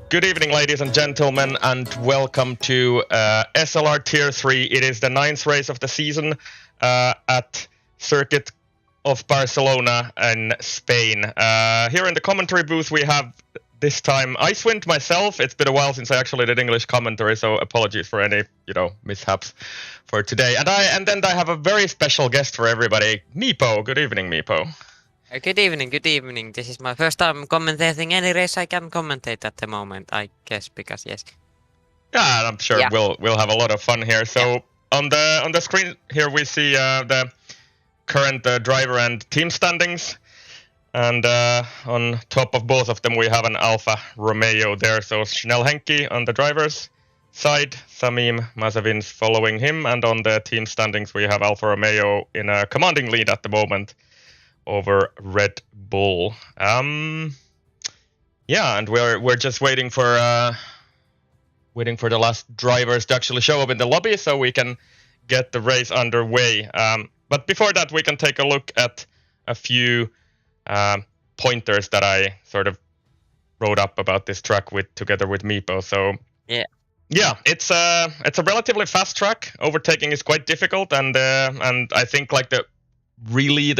Good evening, ladies and gentlemen, and welcome to SLR Tier 3. It is the 9th race of the season at Circuit of Barcelona in Spain. Here in the commentary booth we have this time Icewind, myself. It's been a while since I actually did English commentary, so apologies for any, mishaps for today. And then I have a very special guest for everybody, Meepo. Good evening, Meepo. Good evening. This is my first time commentating any race I can commentate at the moment, I guess, because yes. Yeah, I'm sure we'll have a lot of fun here. So on the screen here we see the current driver and team standings, and on top of both of them we have an Alfa Romeo there. So Schnell Henki on the driver's side, Samim Mazavins following him, and on the team standings we have Alfa Romeo in a commanding lead at the moment over Red Bull. And we're just waiting for the last drivers to actually show up in the lobby so we can get the race underway. But before that, we can take a look at a few pointers that I sort of wrote up about this track together with Meepo. So it's a relatively fast track. Overtaking is quite difficult, and I think like the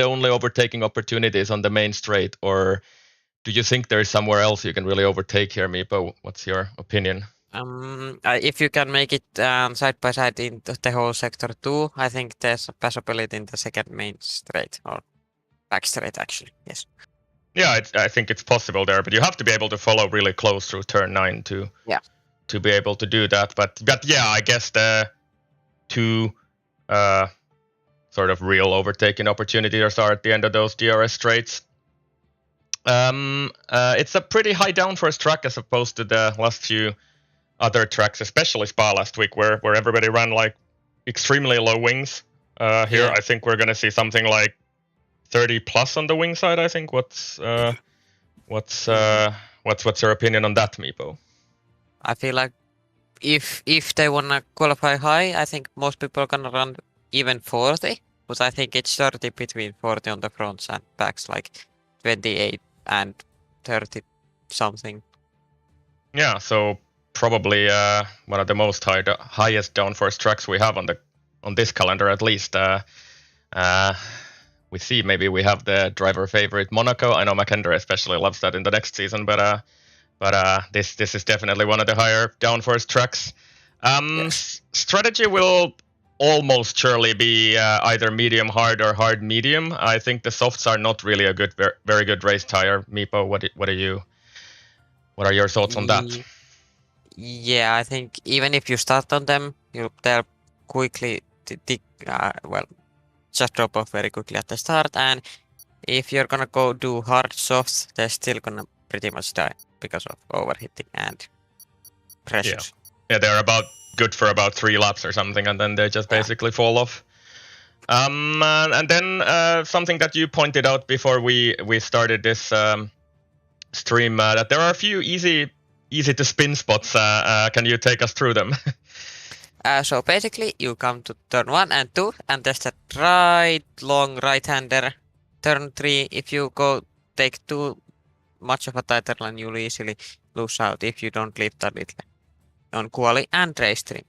only overtaking opportunity is on the main straight, or do you think there is somewhere else you can really overtake here, Meepo? What's your opinion? If you can make it side by side in the whole sector 2, I think there's a possibility in the second main straight or back straight, actually. Yes. Yeah, I think it's possible there, but you have to be able to follow really close through turn 9 to be able to do that. But yeah, I guess the two sort of real overtaking opportunities are at the end of those DRS straights. It's a pretty high downforce track as opposed to the last few other tracks, especially Spa last week, where everybody ran like extremely low wings. Here, I think we're going to see something like 30 plus on the wing side. I think. What's your opinion on that, Meepo? I feel like if they wanna qualify high, I think most people are gonna run even 40. But I think it's 30 between 40 on the fronts and backs, like 28 and 30 something. Yeah, so probably one of the most highest downforce tracks we have on this calendar, at least. We see maybe we have the driver favorite Monaco. I know Mackinder especially loves that in the next season, but this is definitely one of the higher downforce tracks. Strategy will almost surely be either medium hard or hard medium. I think the softs are not really a very good race tire. Meepo, what are your thoughts on that? Yeah, I think even if you start on them, they'll quickly just drop off very quickly at the start. And if you're gonna go do hard softs, they're still gonna pretty much die because of overheating and pressure. Yeah, they're good for about 3 laps or something, and then they just basically fall off. And then something that you pointed out before we started this stream, that there are a few easy to spin spots. Can you take us through them? So basically, you come to turn 1 and 2, and there's that long right-hander. Turn 3, if you take too much of a tighter line, you'll easily lose out if you don't lift a little on quali and race stream.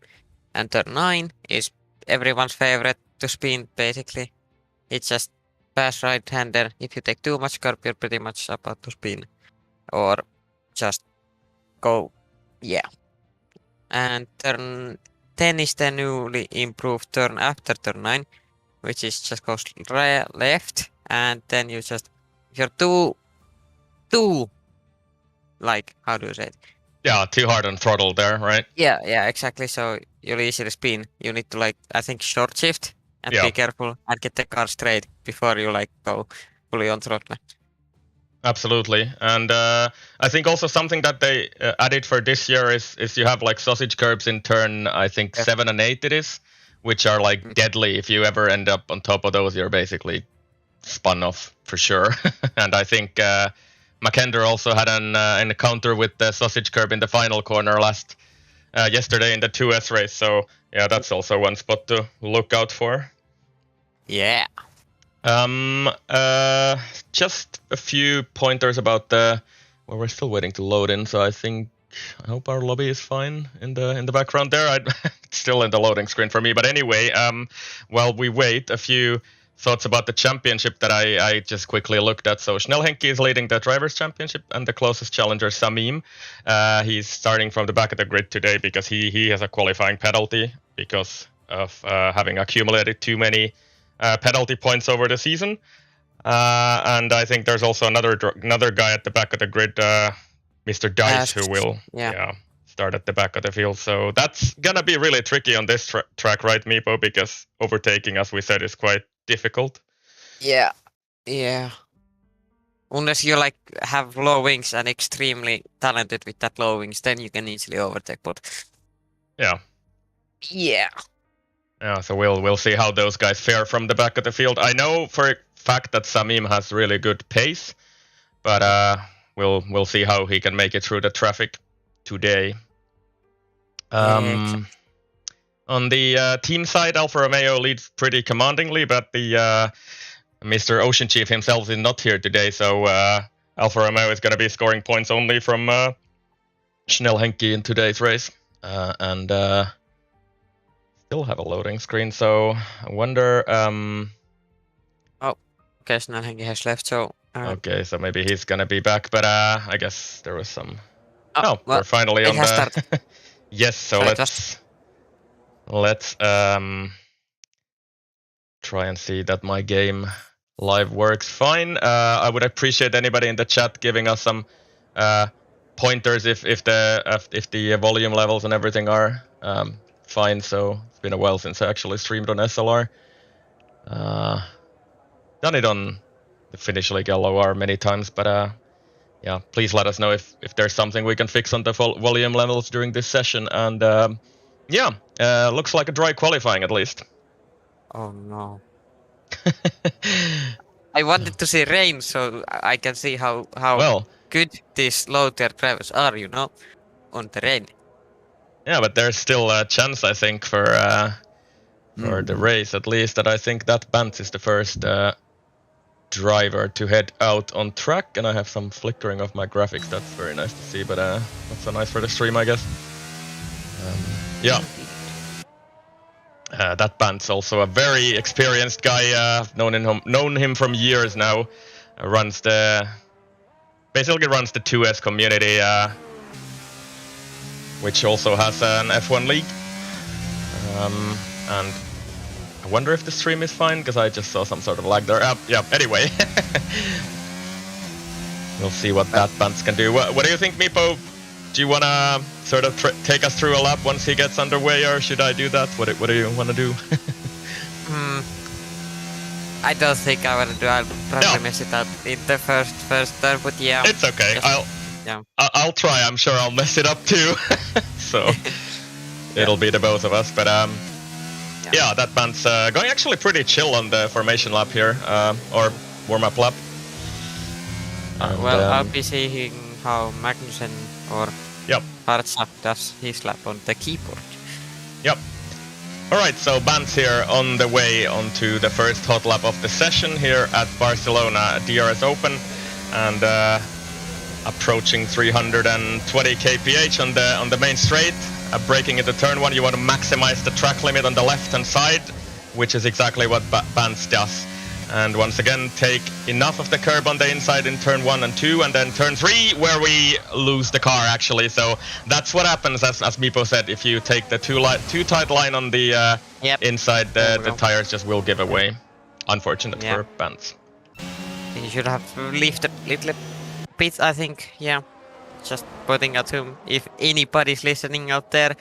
And turn 9 is everyone's favorite to spin, basically. It's just pass right-hander. If you take too much curb, you're pretty much about to spin. Or just go, And turn 10 is the newly improved turn after turn 9, which is just goes left, and then you just, if you're too, like, how do you say it? Yeah, too hard on throttle there, right? Yeah, exactly. So you'll easily spin. You need to I think short shift and be careful and get the car straight before you go fully on throttle. Absolutely. And I think also something that they added for this year is you have sausage curbs in turn, I think 7 and 8 it is, which are deadly. If you ever end up on top of those, you're basically spun off for sure. And I think Mackinder also had an encounter with the sausage curb in the final corner yesterday in the 2S race. So yeah, that's also one spot to look out for. Yeah. Just a few pointers about we're still waiting to load in, so I think our lobby is fine in the background there. It's still in the loading screen for me. But anyway, while we wait, a few thoughts about the championship that I just quickly looked at. So Schnellhenki is leading the Drivers' Championship, and the closest challenger, Samim, he's starting from the back of the grid today because he has a qualifying penalty because of having accumulated too many penalty points over the season. And I think there's also another guy at the back of the grid, Mr. Dice, who will start at the back of the field. So that's gonna be really tricky on this track, right, Meepo? Because overtaking, as we said, is quite difficult. Yeah. Unless you like have low wings and extremely talented with that low wings, then you can easily overtake. But yeah. So we'll see how those guys fare from the back of the field. I know for a fact that Samim has really good pace, but we'll see how he can make it through the traffic today. On the team side, Alfa Romeo leads pretty commandingly, but the Mr. Ocean Chief himself is not here today, so Alfa Romeo is going to be scoring points only from Schnellhenki in today's race. And still have a loading screen, so I wonder... Okay, Schnellhenki has left, so... Okay, so maybe he's going to be back, but I guess there was some... well, we're finally on the... Yes, so sorry, let's try and see that my game live works fine. I would appreciate anybody in the chat giving us some pointers if the volume levels and everything are fine. So it's been a while since I actually streamed on SLR. Done it on the Finnish League LOR many times, but yeah, please let us know if there's something we can fix on the volume levels during this session. And looks like a dry qualifying at least. Oh no. I wanted to see rain so I can see how good these low-tier drivers are, on the rain. Yeah, but there's still a chance, I think, for the race at least. That I think that Bantz is the first driver to head out on track, and I have some flickering of my graphics. That's very nice to see, but not so nice for the stream, I guess. That Bantz also a very experienced guy. I've known him from years now. Basically runs the 2S community, which also has an F1 league. And I wonder if the stream is fine, because I just saw some sort of lag there. Anyway. We'll see what that Bantz can do. What do you think, Meepo? Do you want to sort of take us through a lap once he gets underway, or should I do that? What do you want to do? I don't think I want to do. I'll probably mess it up in the first turn, but yeah. It's okay. I'll try. I'm sure I'll mess it up too. So it'll be the both of us. But that Bantz going actually pretty chill on the formation lap here, or warm-up lap. And, I'll be seeing how Magnussen or Hartzak does his lap on the keyboard. Yep. Alright, so Bantz here on the way onto the first hot lap of the session here at Barcelona DRS Open, and approaching 320 kph on the main straight. Braking into turn 1, you want to maximize the track limit on the left-hand side, which is exactly what Bantz does. And once again, take enough of the curb on the inside in turn 1 and 2, and then turn 3, where we lose the car, actually. So that's what happens, as Meepo said. If you take the too tight line on the inside, the tires just will give away. Unfortunate for Bantz. You should have lifted a little bit, I think. Yeah, just pointing at him. If anybody's listening out there,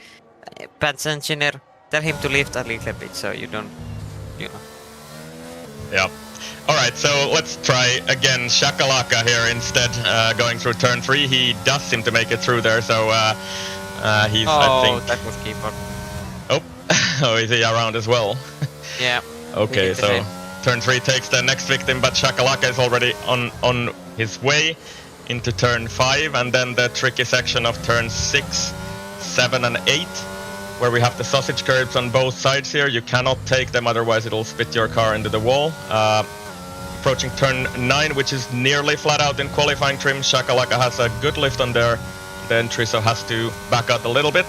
Bantz engineer, tell him to lift a little bit so you don't, Yeah. Alright, so let's try again Shakalaka here instead, going through turn 3. He does seem to make it through there, so he's, I think... that was keeper. Oh, is he around as well? Yeah. Okay, so turn 3 takes the next victim, but Shakalaka is already on his way into turn 5, and then the tricky section of turn 6, 7 and 8. Where we have the sausage curbs on both sides here. You cannot take them, otherwise it'll spit your car into the wall. Approaching turn 9, which is nearly flat out in qualifying trim. Shakalaka has a good lift on there, the entry, so has to back out a little bit.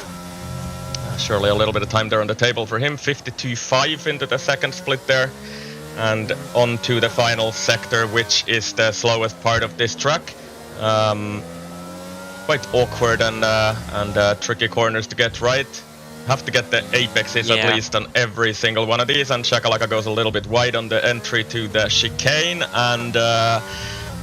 Surely a little bit of time there on the table for him. 52.5 into the second split there. And on to the final sector, which is the slowest part of this track. Quite awkward and tricky corners to get right. Have to get the apexes at least on every single one of these, and Shakalaka goes a little bit wide on the entry to the chicane, and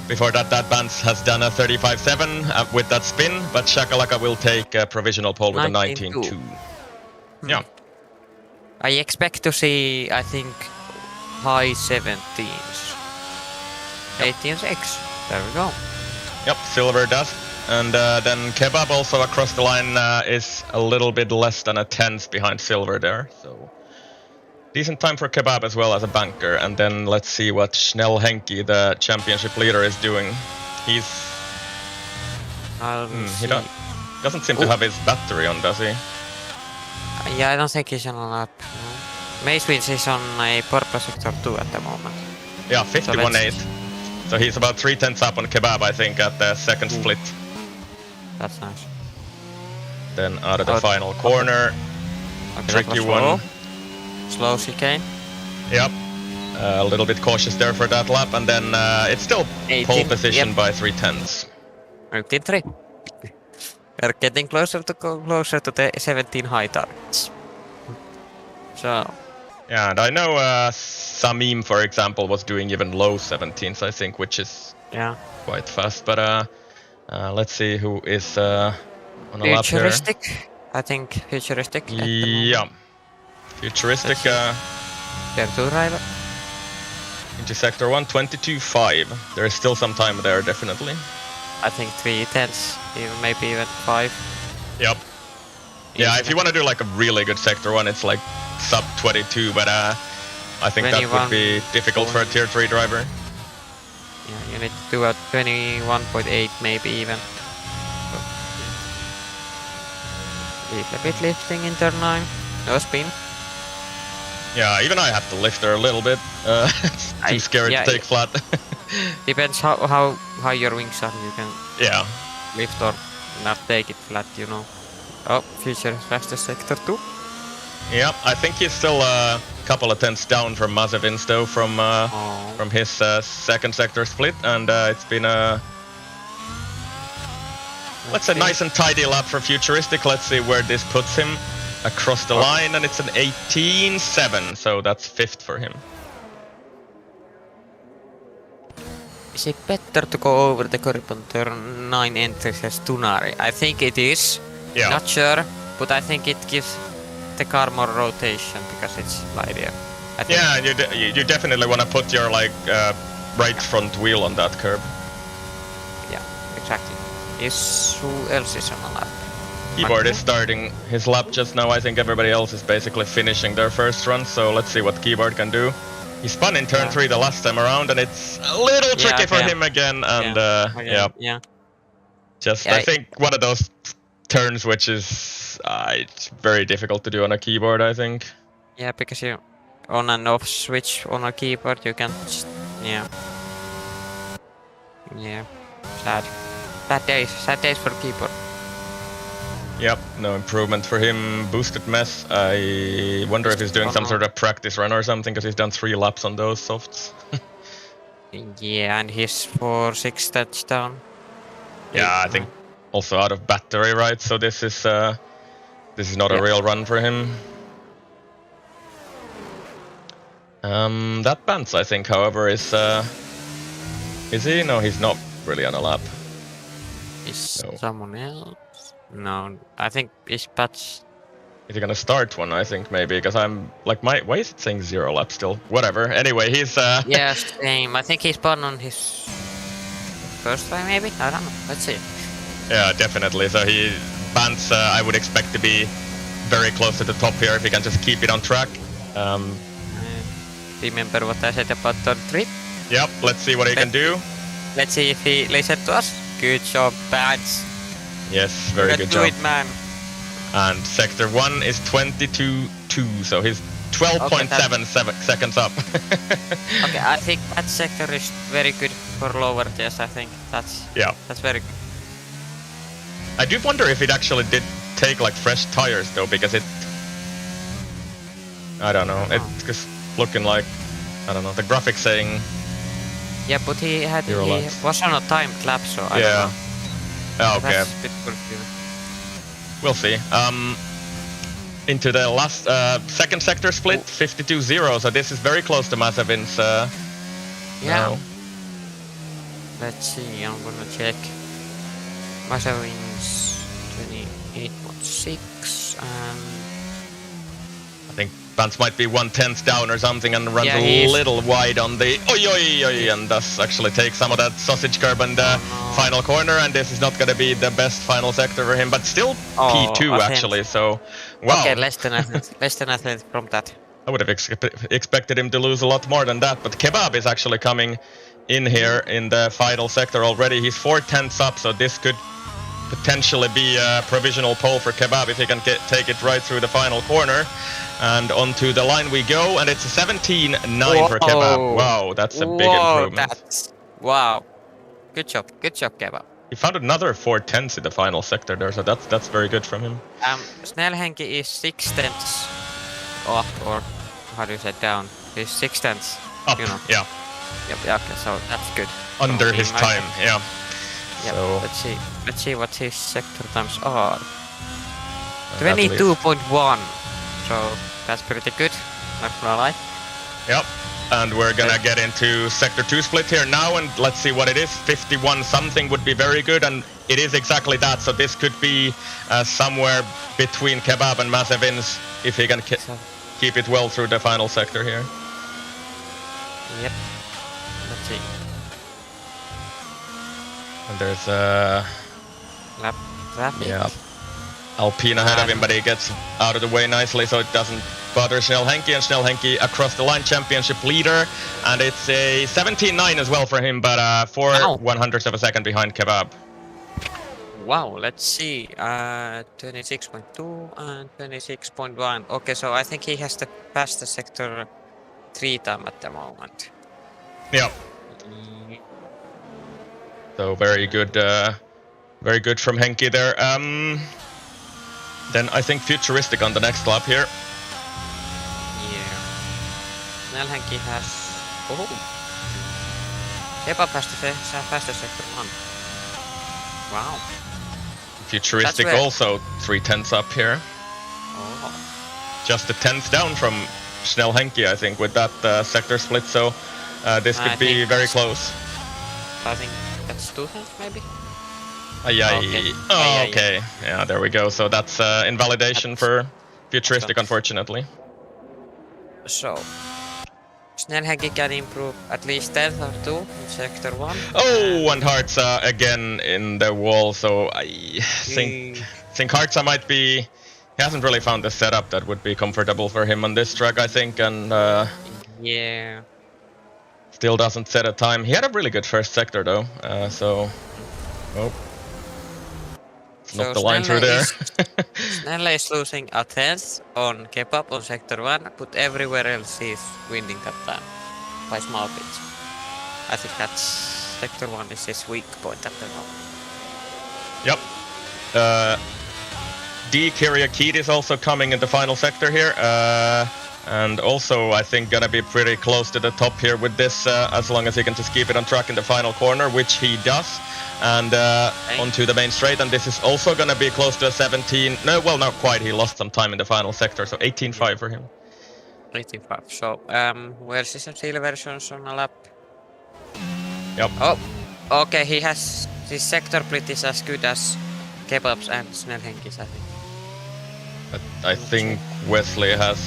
before that Vance has done a 35.7 with that spin, but Shakalaka will take a provisional pole with a 19.2. Yeah. I expect to see, I think, high 17s. 18s X. There we go. Yep, Silver does. And then Kebab also across the line is a little bit less than a tenth behind Silver there. So decent time for Kebab as well as a banker. And then let's see what Schnell Henki, the championship leader, is doing. He's... he doesn't seem to have his battery on, does he? Yeah, I don't think he's on a lap. No. Macewins is on a purple sector 2 at the moment. Yeah, 51.8. So he's about 3/10 up on Kebab, I think, at the second split. That's nice. Then out of the final corner. Okay, tricky one. Slow chicane. Yep. A little bit cautious there for that lap, and then it's still 18, pole position by 3/10. 18.3. We're getting closer to the 17 high targets. So. Yeah, and I know Samim, for example, was doing even low 17s, I think, which is quite fast. But let's see who is on a lap here. Futuristic, I think. Futuristic. Yeah, Futuristic. Tier 2 driver. Into sector 1, 22.5. There is still some time there, definitely. I think 3/10s, maybe even 5. Yep. Yeah, if you want to do like a really good sector 1, it's like sub 22, but I think that would be difficult for a tier 3 driver. Yeah, you need to do a 21.8 maybe even. So, little bit lifting in turn 9. No spin. Yeah, even I have to lift her a little bit. Too scary to take flat. Depends how high your wings are. You can lift or not take it flat, you know. Oh, Future is fastest sector 2. Yeah, I think he's still a couple of tenths down from Mazepin's though, from his second sector split, and it's been a let's say nice and tidy lap for Futuristic. Let's see where this puts him across the line, and it's an 18.7, so that's 5th for him. Is it better to go over the curb on turn 9 entries as Tunari? I think it is. Yeah. Not sure, but I think it gives the car more rotation because it's lighter. Yeah, you definitely want to put your right front wheel on that curb. Yeah, exactly. Who else is on a lap? Keyboard is starting his lap just now. I think everybody else is basically finishing their first run, so let's see what Keyboard can do. He spun in turn 3 the last time around, and it's a little tricky for him again, and I think one of those turns which is it's very difficult to do on a keyboard, I think. Yeah, because you on and off switch on a keyboard, you can just, sad days for keyboard. Yep, no improvement for him. Boosted mess. I wonder if he's doing some sort of practice run or something, because he's done 3 laps on those softs. Yeah, and he's 4-6 touchdown. Yeah, I think also out of battery, right? So this is not a real run for him. That Bance, I think, however, is he? No, he's not really on a lap. Is someone else? No, I think it's Patch. Is he gonna start one? I think maybe, because I'm like, why is it saying 0 lap still? Whatever. Anyway, he's yeah, same. I think he's spun on his first try, maybe. I don't know. Let's see. Yeah, definitely. So Bance, I would expect to be very close to the top here if he can just keep it on track. Remember what I said about turn 3? Yep. Let's see what he can do. Let's see if he listened to us. Good job, Bance. Yes, very good job. Do it, man. And sector 1 is 22.2, so he's 12.7 seconds up. Okay, I think that sector is very good for lower tiers. I think that's very good. I do wonder if it actually did take like fresh tires though, because it... I don't know, it's just looking like... I don't know, the graphics saying... Yeah, but he Eurolaps. was on a timed lap, so I don't know. Oh, okay. That's a bit confusing. We'll see. Into the last second sector split, 52-0, so this is very close to Masavin's yeah. now. Let's see, I'm gonna check. Masavin's 28.6 and... I think Vance might be 1/10 down or something and runs Yeah, a little wide on the and thus actually takes some of that sausage curb in the final corner, and this is not gonna be the best final sector for him, but still P2 actually, so wow. Okay, less than a tenth from that. I would have expected him to lose a lot more than that, but Kebab is actually coming in here in the final sector already. He's 4/10 up, so this could potentially be a provisional pole for Kebab if he can take it right through the final corner. And onto the line we go, and it's a 17-9 for Kebab. Wow, that's a big improvement. Wow. Good job, Kebab. He found another 4/10 in the final sector there, so that's very good from him. Snellhenki is 6/10 up, or how do you say down? He's 6/10 up, you know. Yeah. Yep, okay, so that's good. Under his time, yeah. Yep, so let's see what his sector times are. 22.1. So that's pretty good, not gonna lie. Yep, and we're gonna get into sector 2 split here now, and let's see what it is. 51 something would be very good, and it is exactly that, so this could be somewhere between Kebab and Masavin's if he can keep it well through the final sector here. Yep, let's see. And there's a... lap traffic. Yeah. Alpine ahead of him, but he gets out of the way nicely, so it doesn't bother Snellhenki, and Snellhenki across the line championship leader, and it's a 17-9 as well for him, but 4/100ths of a second behind Kebab. Wow, let's see, 26.2 and 26.1. Okay, so I think he has the fastest sector 3 time at the moment. Yeah. So very good from Henki there. Then I think Futuristic on the next lap here. Yeah. Snellhenki has... Oh! Kebab has the fastest sector 1. Wow. Futuristic also 3/10 up here. Oh. Just a 10th down from Snellhenki, I think, with that sector split, so this could be very close. I think that's 2/10 maybe? Okay. Yeah, there we go. So that's invalidation for Futuristic, unfortunately. So, Snellhenki can improve at least 10th or 2 in sector 1. Oh, and Hartza again in the wall. So I think Hartza might be... He hasn't really found the setup that would be comfortable for him on this track, I think, and yeah. Still doesn't set a time. He had a really good first sector though, so... Oh. Not the line through there. Snelle is losing a 10th on Kebab on sector 1, but everywhere else he's winning that time by small bits. I think that's sector 1 is his weak point at the moment. Yep. D. Kyriakid is also coming in the final sector here, and also I think gonna be pretty close to the top here with this, as long as he can just keep it on track in the final corner, which he does. And onto the main straight, and this is also gonna be close to a 17. No, well, not quite. He lost some time in the final sector, so 18.5 for him. 18.5. So, where's his silver versions on a lap? Yep. Oh, okay. He has his sector split is as good as Kebab's and Snellhenki's, I think. But I think Wesley has.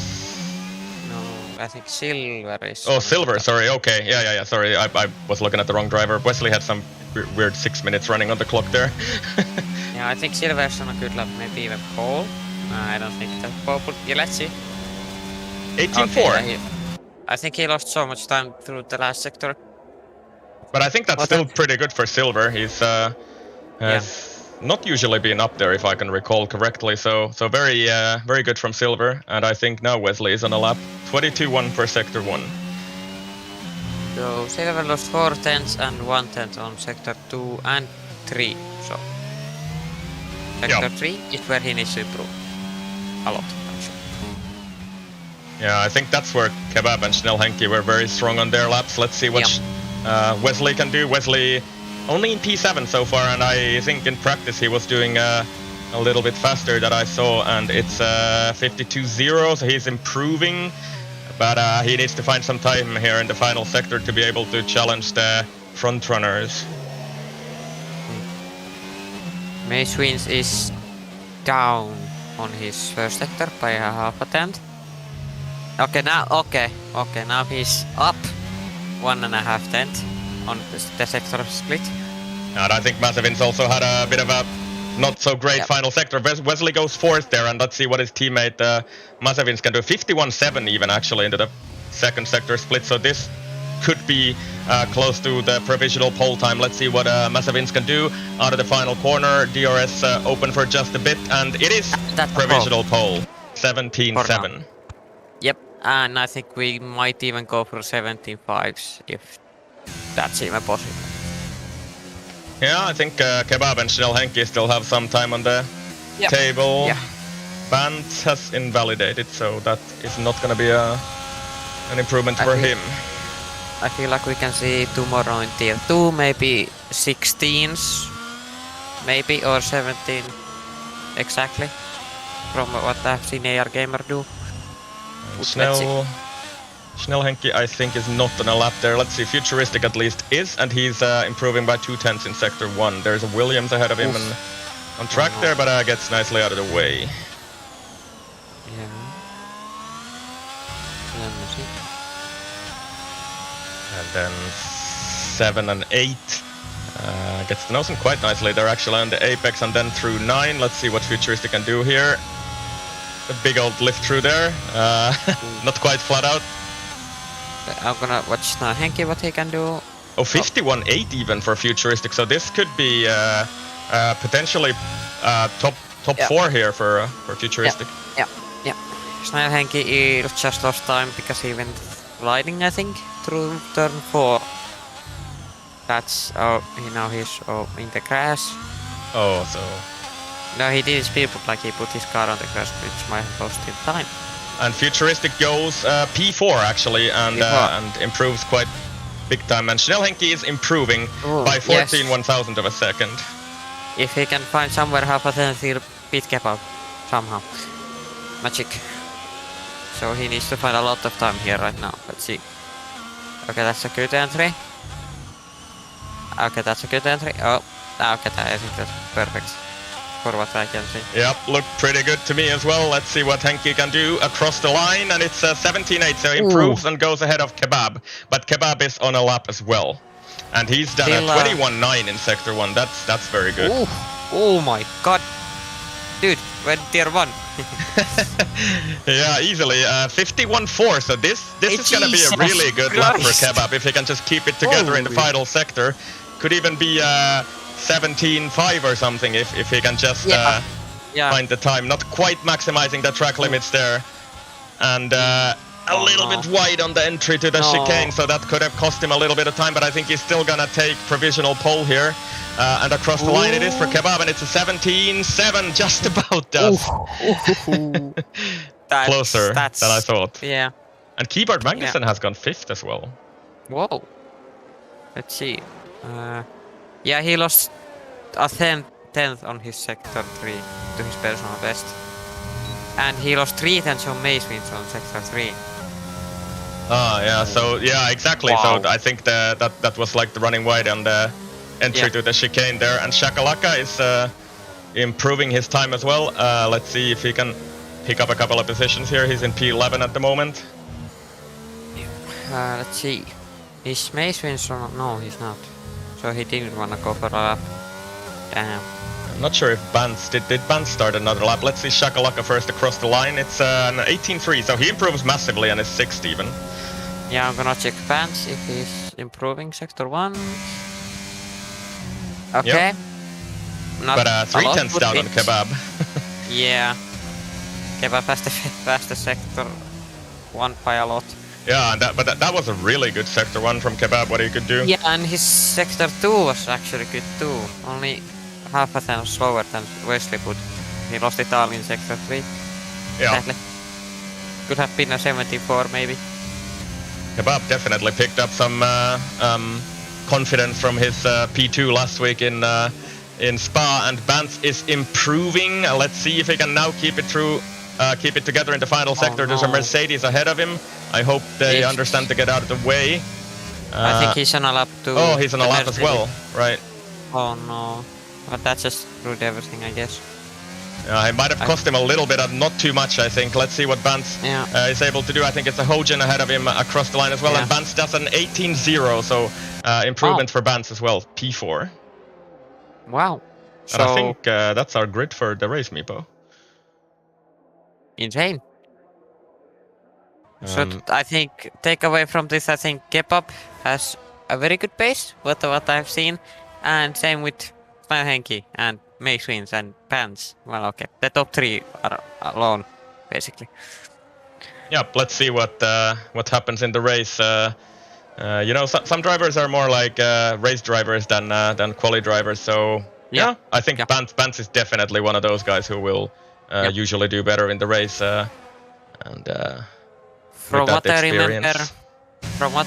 No, I think silver is. Oh, silver. Sorry. Okay. Yeah. Sorry, I was looking at the wrong driver. Wesley had some weird 6 minutes running on the clock there. Yeah, I think silver's on a good lap, maybe even pole. I don't think that pole, but yeah, let's see. 18.4. Okay, I think he lost so much time through the last sector. But I think that's still pretty good for silver. He's has not usually been up there, if I can recall correctly. So very good from silver. And I think now Wesley is on a lap. 22.1 for sector 1. So silver lost 4/10 and 1/10 on sector 2 and 3. So Sector 3 is where he needs to improve. A lot, actually. Yeah, I think that's where Kebab and Schnellhenke were very strong on their laps. Let's see what Wesley can do. Wesley only in P7 so far, and I think in practice he was doing a little bit faster that I saw, and it's 52.0, so he's improving. But he needs to find some time here in the final sector to be able to challenge the front runners. Mace Wins is down on his first sector by a half a tenth. Okay, now he's up 1.5 tenths on the sector split. And I think Masevins also had a bit of a not so great final sector. Wesley goes 4th there, and let's see what his teammate Masevins can do. 51.7 even actually into the second sector split, so this could be close to the provisional pole time. Let's see what Masevins can do out of the final corner. DRS open for just a bit, and it is provisional pole. 17.7. Yep, and I think we might even go for 17.5s if that's even possible. Yeah, I think Kebab and Schnellhenke still have some time on the table. Yeah. Band has invalidated, so that is not going to be an improvement for him. I feel like we can see tomorrow in tier 2, maybe 16s, maybe, or 17 exactly, from what I've seen AR Gamer do. Schnellhenke, I think, is not on a lap there. Let's see, Futuristic at least is, and he's improving by 2 tenths in sector 1. There's a Williams ahead of him and on track there, but gets nicely out of the way. Yeah. Let me see. And then 7 and 8 gets the nose in quite nicely. They're actually on the apex, and then through 9. Let's see what Futuristic can do here. A big old lift through there. Not quite flat out. I'm gonna watch Schnellhenke what he can do. Oh, 51.8 even for Futuristic. So this could be potentially top 4 here for Futuristic. Yeah. Schnellhenke just lost time because he went gliding, I think, through turn 4. That's he's in the crash. Oh, so no, he did speed, but like he put his car on the crash, which might have lost him time. And Futuristic goes P4 actually, and improves quite big time. And Schnellhenke is improving by 14/1000 of a second. If he can find somewhere half a tenth, he'll beat Kebab somehow. Magic. So he needs to find a lot of time here right now. Let's see. Okay, that's a good entry. Okay, that's a good entry. Oh, okay, I think that's perfect. For what I can see. Yep, looked pretty good to me as well. Let's see what Henke can do across the line, and it's 17.8, so improves and goes ahead of Kebab. But Kebab is on a lap as well, and he's done a 21.9 in sector 1. That's very good. Oh my god, dude, went tier 1. Yeah, easily 51.4. So this is gonna be a really good lap for Kebab if he can just keep it together in the final sector. Could even be 17.5 or something if he can just find the time. Not quite maximizing the track limits there, and a little bit wide on the entry to the chicane, so that could have cost him a little bit of time, but I think he's still gonna take provisional pole here. And across the line it is for Kebab, and it's a 17.7, just about does. Closer than I thought. Yeah. And Keyboard Magnussen has gone 5th as well. Whoa. Let's see. Yeah, he lost a tenth on his sector 3 to his personal best. And he lost 3 tenths on Mace Wins on sector 3. Ah, yeah, so, yeah, exactly. Wow. So I think that was like the running wide on the entry to the chicane there. And Shakalaka is improving his time as well. Let's see if he can pick up a couple of positions here. He's in P11 at the moment. Let's see. Is Mace Wins on? No, he's not. So he didn't want to go for a lap. Damn. I'm not sure if Bans did Bans start another lap. Let's see Shakalaka first across the line. It's an 18.3, so he improves massively and is 6th even. Yeah, I'm gonna check Bans if he's improving sector 1. Okay. Yep. But 3 tenths down on Kebab. Yeah. Kebab passed the sector 1 by a lot. Yeah, and that was a really good sector 1 from Kebab, what he could do. Yeah, and his sector 2 was actually good too. Only half a time slower than Wesley, but he lost it all in sector 3. Yeah. Sadly. Could have been a 74 maybe. Kebab definitely picked up some confidence from his P2 last week in Spa, and Bance is improving. Let's see if he can now keep it together in the final sector. There's a Mercedes ahead of him. I hope they understand to get out of the way. I think he's on a lap too. Oh, he's on a lap as well, right? Oh no, but that just screwed everything, I guess. It might have cost him a little bit, not too much, I think. Let's see what Bance is able to do. I think it's a Hojan ahead of him across the line as well, and Bance does an 18-0, so improvement for Bance as well, P4. Wow. And I think that's our grid for the race, Meepo. Insane. So I think, take away from this, I think Kebab has a very good pace, what I've seen, and same with Henki and Mace wins and Pants. Well, okay, the top 3 are alone, basically. Yeah, let's see what happens in the race. You know, some drivers are more like race drivers than quali drivers. So yeah, I think Bance is definitely one of those guys who will usually do better in the race. From what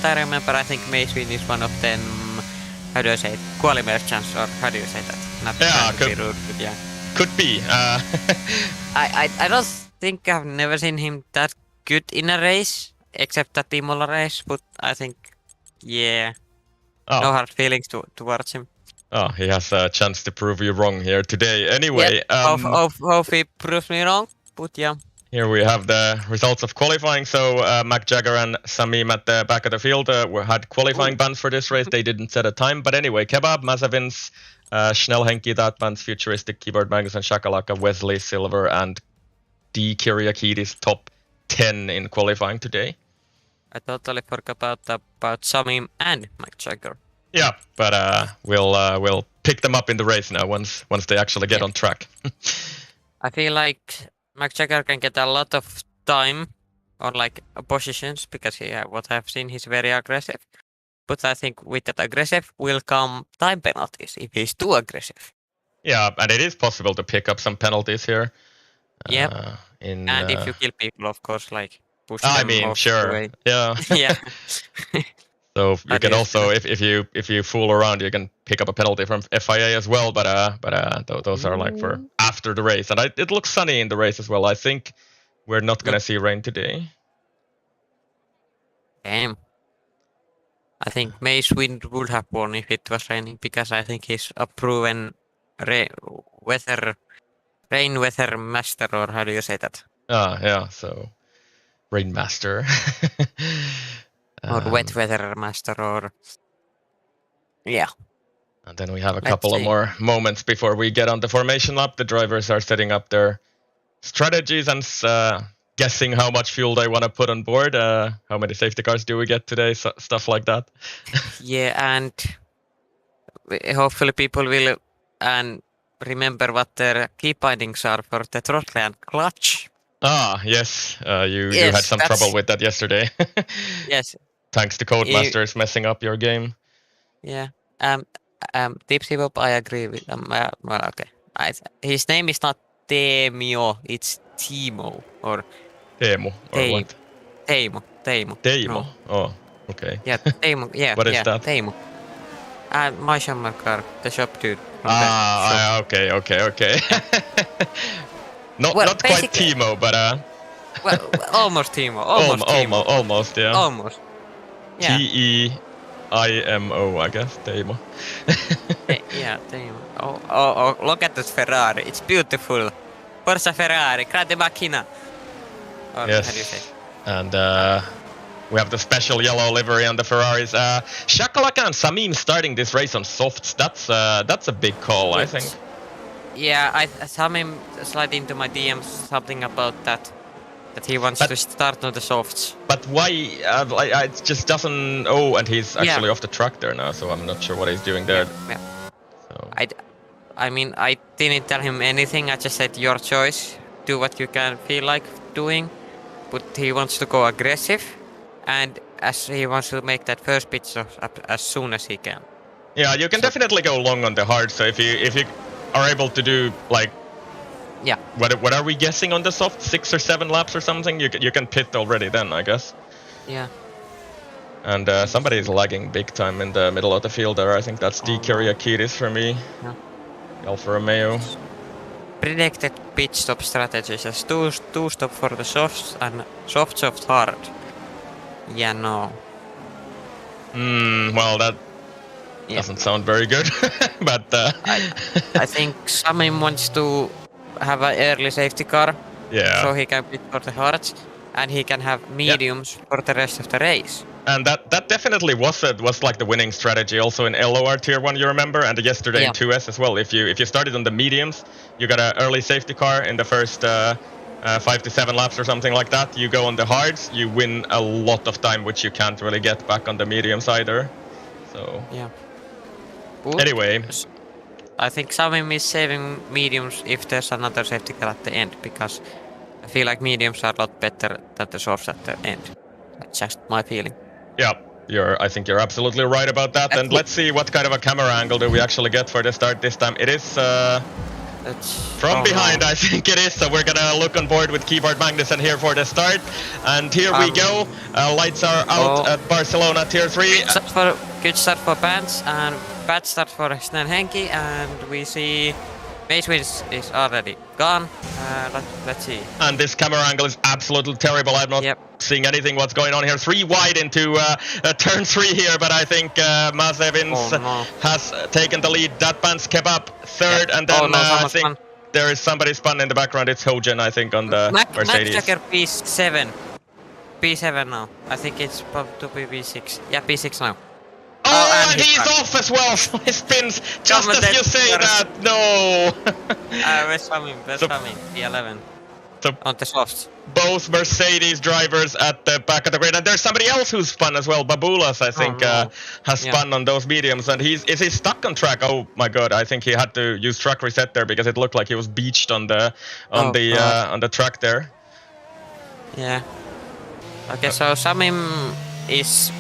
I remember, I think Mace is one of them. How do I say it? Quali merchants, or how do you say that? Not to be rude, but yeah. Could be. I don't think I've never seen him that good in a race, except that Imola race. But I think, no hard feelings towards him. Oh, he has a chance to prove you wrong here today. Anyway, hope he proves me wrong. But yeah. Here we have the results of qualifying. So Mac Jagger and Samim at the back of the field had qualifying bans for this race. They didn't set a time. But anyway, Kebab, Mazavins, Schnell Henki, That Bands, Futuristic, Keyboard Magnus and Shakalaka, Wesley, Silver, and D. Kyriakidis top 10 in qualifying today. I totally forgot about Samim and Mac Jagger. Yeah, but we'll pick them up in the race now once they actually get on track. I feel like Mac Jagger can get a lot of time or like positions because what I've seen, he's very aggressive. But I think with that aggressive will come time penalties if he's too aggressive. Yeah, and it is possible to pick up some penalties here. Yeah, and if you kill people, of course, like push them off the way. Yeah. Yeah. So you can also, if you fool around, you can pick up a penalty from FIA as well. But those are like for after the race, and it looks sunny in the race as well. I think we're not gonna see rain today. Damn. I think Mace Wind would have won if it was raining because I think he's a proven rain weather master, or how do you say that? Yeah. So rain master. Or wet weather master, or And then we have a couple of more moments before we get on the formation lap. The drivers are setting up their strategies and guessing how much fuel they want to put on board. How many safety cars do we get today? Stuff like that. Yeah, and hopefully people will remember what their key bindings are for the throttle and clutch. Ah, yes. You had some trouble with that yesterday. Yes. Thanks to Codemasters messing up your game. Yeah. Tipsy Bob, I agree with him. Well, okay. His name is not Teemio, it's Timo or Teemu or what? Teemu. No. Oh, okay. Yeah, Teemu. Yeah. What is that? Teemu. My Shamar car, the shop dude. Okay. Not quite Timo, but well, almost Timo. Almost, yeah. Almost. Yeah. Teimo, I guess. Teimo. Yeah, Teimo. Oh, look at this Ferrari. It's beautiful. Forza Ferrari, grande macchina. Or yes. How do you say? And we have the special yellow livery on the Ferraris. Shakalaka and Samim starting this race on softs. That's a big call, I think. Yeah, I saw him slide into my DMs something about that he wants to start on the softs. But why? It just doesn't. Oh, and he's actually off the track there now, so I'm not sure what he's doing there. Yeah. So. I mean, I didn't tell him anything. I just said your choice. Do what you can feel like doing. But he wants to go aggressive, and as he wants to make that first pit stop as soon as he can. Yeah, you can definitely go long on the hard. So if you are able to do like. Yeah. What are we guessing on the soft? 6 or 7 laps or something? You can pit already then, I guess. Yeah. And somebody is lagging big time in the middle of the field there. I think that's D. Kyriakidis for me. Yeah. Alfa Romeo. Predicted pit stop strategy says two stop for the softs and soft hard. Yeah, no. Well, that doesn't sound very good. But I think Samim wants to have an early safety car. Yeah. So he can pit for the hards, and he can have mediums for the rest of the race. And that definitely was like the winning strategy also in LOR Tier 1, you remember, and yesterday in 2S as well. If you started on the mediums, you got an early safety car in the first 5 to 7 laps or something like that. You go on the hards, you win a lot of time, which you can't really get back on the mediums either. So yeah. Anyway, I think Samim is saving mediums if there's another safety car at the end, because I feel like mediums are a lot better than the softs at the end. That's just my feeling. Yeah, I think you're absolutely right about that. And let's see what kind of a camera angle do we actually get for the start this time. It is from behind, I think it is. So we're gonna look on board with Keyboard Magnussen here for the start. And here we go. Lights are out at Barcelona Tier 3. Good start for Pants and bad start for Snell Henki, and we see Macewins is already gone. Let's see. And this camera angle is absolutely terrible. I'm not seeing anything what's going on here. 3 wide into turn 3 here, but I think Mazevins has taken the lead. That Pants Kebab third, and then I think there is somebody spun in the background. It's Hojan, I think, on the Mercedes. Mac Checker P7. P7 now. I think it's probably to be P6. Yeah, P6 now. Oh, and he's off as well, so he spins just as you say that. No! Where's Samim? P11. So on the softs. Both Mercedes drivers at the back of the grid, and there's somebody else who's spun as well. Babulas, I think, has spun on those mediums, and is he stuck on track? Oh my god! I think he had to use track reset there because it looked like he was beached on the track there. Yeah. Okay, so Samim is